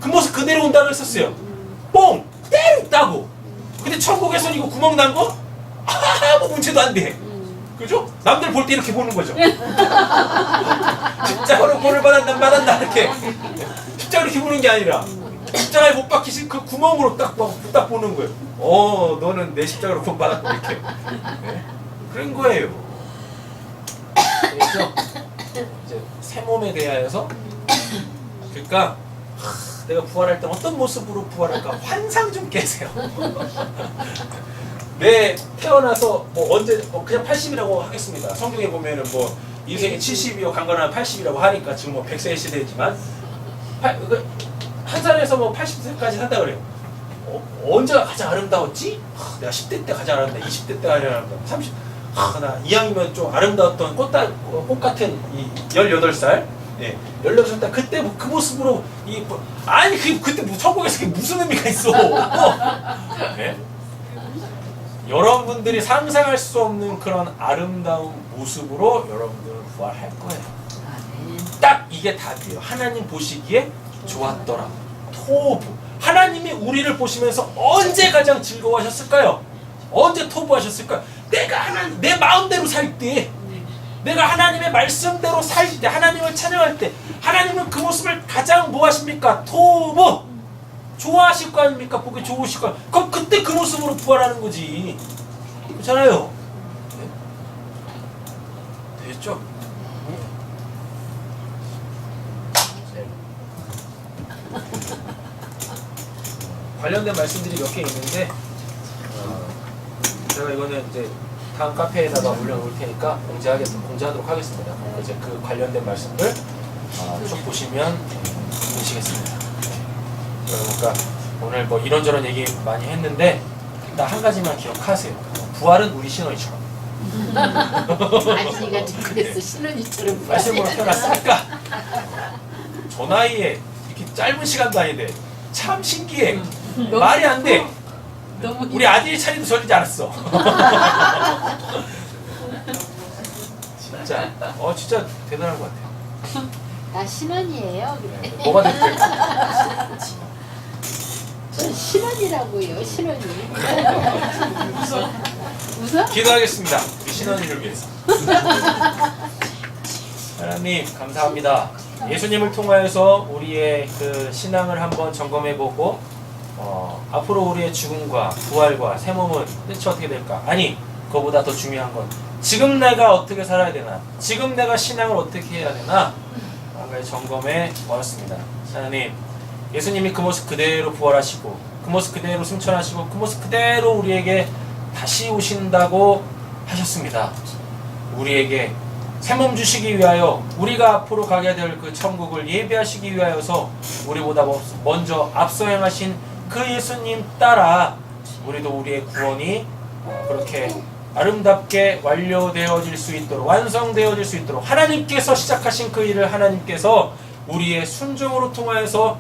그 모습 그대로 온다고 했었어요. 뽕 그대로 있다고. 근데 천국에서는 이거 구멍 난 거 아무 문제도 안 돼. 그죠? 남들 볼 때 이렇게 보는 거죠. 십자가로 구원을 받았나 이렇게. 십자가로 이렇게 보는 게 아니라 십자가에 못 박히신 그 구멍으로 딱 보는 거예요. 너는 내 십자가로 구원 받았고 이렇게. 네? 그런 거예요. 그래서 이제 새 몸에 대하여서 그러니까 내가 부활할 때 어떤 모습으로 부활할까 환상 좀 깨세요. 내 태어나서 뭐 언제 그냥 80이라고 하겠습니다. 성경에 보면은 뭐 인생이 70이요 강건한 80이라고 하니까 지금 뭐 100세 시대지만 한 살에서 뭐 80세까지 산다 그래요. 언제가 가장 아름다웠지? 내가 10대 때 가장 아름다워, 20대 때 가장 아름다워, 30. 나 이왕이면 좀 아름다웠던 꽃 같은 이 18살. 예, 18살 때 그때 그 모습으로 아니 그때 천국에서 그게 무슨 의미가 있어? 예? 여러분들이 상상할 수 없는 그런 아름다운 모습으로 여러분들은 부활할 거예요. 딱 이게 답이에요. 하나님 보시기에 좋았더라. 토부. 하나님이 우리를 보시면서 언제 가장 즐거워하셨을까요? 언제 토부하셨을까요? 내가 내 마음대로 살 때, 내가 하나님의 말씀대로 살 때, 하나님을 찬양할 때, 하나님은 그 모습을 가장 뭐 하십니까? 토부! 좋아하실 거 아닙니까? 보기 좋으실 거. 그럼 그때 그 모습으로 부활하는 거지. 그렇잖아요. 네? 됐죠? 관련된 말씀들이 몇 개 있는데 제가 이거는 이제 다음 카페에다가 올려놓을 테니까 공지하도록 하겠습니다. 이제 그 관련된 말씀들 쭉 보시면 보시겠습니다. 그러니까 오늘 뭐 이런저런 얘기 많이 했는데 일단 한 가지만 기억하세요. 부활은 우리 신혼이처럼. 아저씨가 좀 그랬어. 신혼이처럼 말씀으로 태어났으니까 저 나이에 이렇게 짧은 시간도 아닌데 참 신기해. 말이 안 돼. 너무 우리 아들이 차리도 저리지 않았어. 진짜 진짜 대단한 것 같아요. 나 신혼이에요. 네, 뭐가 됐든 전 신혼이라고요. 신혼이. 웃어? 기도하겠습니다. 우리 신혼이를 위해서. 하나님 감사합니다. 예수님을 통하여서 우리의 그 신앙을 한번 점검해보고 앞으로 우리의 죽음과 부활과 새 몸은 끝이 어떻게 될까? 아니 그거보다 더 중요한 건 지금 내가 어떻게 살아야 되나? 지금 내가 신앙을 어떻게 해야 되나? 한 가지 점검해 보았습니다. 하나님 예수님이 그 모습 그대로 부활하시고 그 모습 그대로 승천하시고 그 모습 그대로 우리에게 다시 오신다고 하셨습니다. 우리에게 새 몸 주시기 위하여 우리가 앞으로 가게 될 그 천국을 예배하시기 위하여서 우리보다 먼저 앞서 행하신 그 예수님 따라 우리도 우리의 구원이 그렇게 아름답게 완료되어질 수 있도록 완성되어질 수 있도록 하나님께서 시작하신 그 일을 하나님께서 우리의 순종으로 통하여서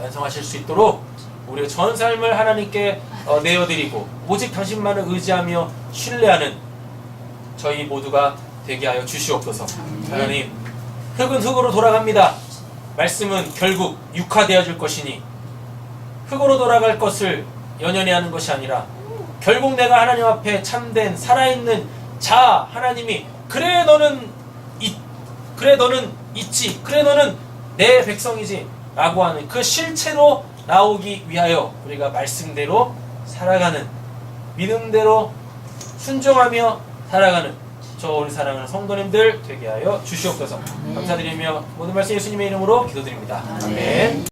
완성하실 수 있도록 우리의 전 삶을 하나님께 내어드리고 오직 당신만을 의지하며 신뢰하는 저희 모두가 되게 하여 주시옵소서. 하나님 흙은 흙으로 돌아갑니다. 말씀은 결국 육화되어질 것이니 흙으로 돌아갈 것을 연연해 하는 것이 아니라 결국 내가 하나님 앞에 참된 살아있는 자 하나님이 그래 너는 있지 그래 너는 내 백성이지 라고 하는 그 실체로 나오기 위하여 우리가 말씀대로 살아가는 믿음대로 순종하며 살아가는 저 우리 사랑하는 성도님들 되게 하여 주시옵소서. 감사드리며 모든 말씀 예수님의 이름으로 기도드립니다. 아멘.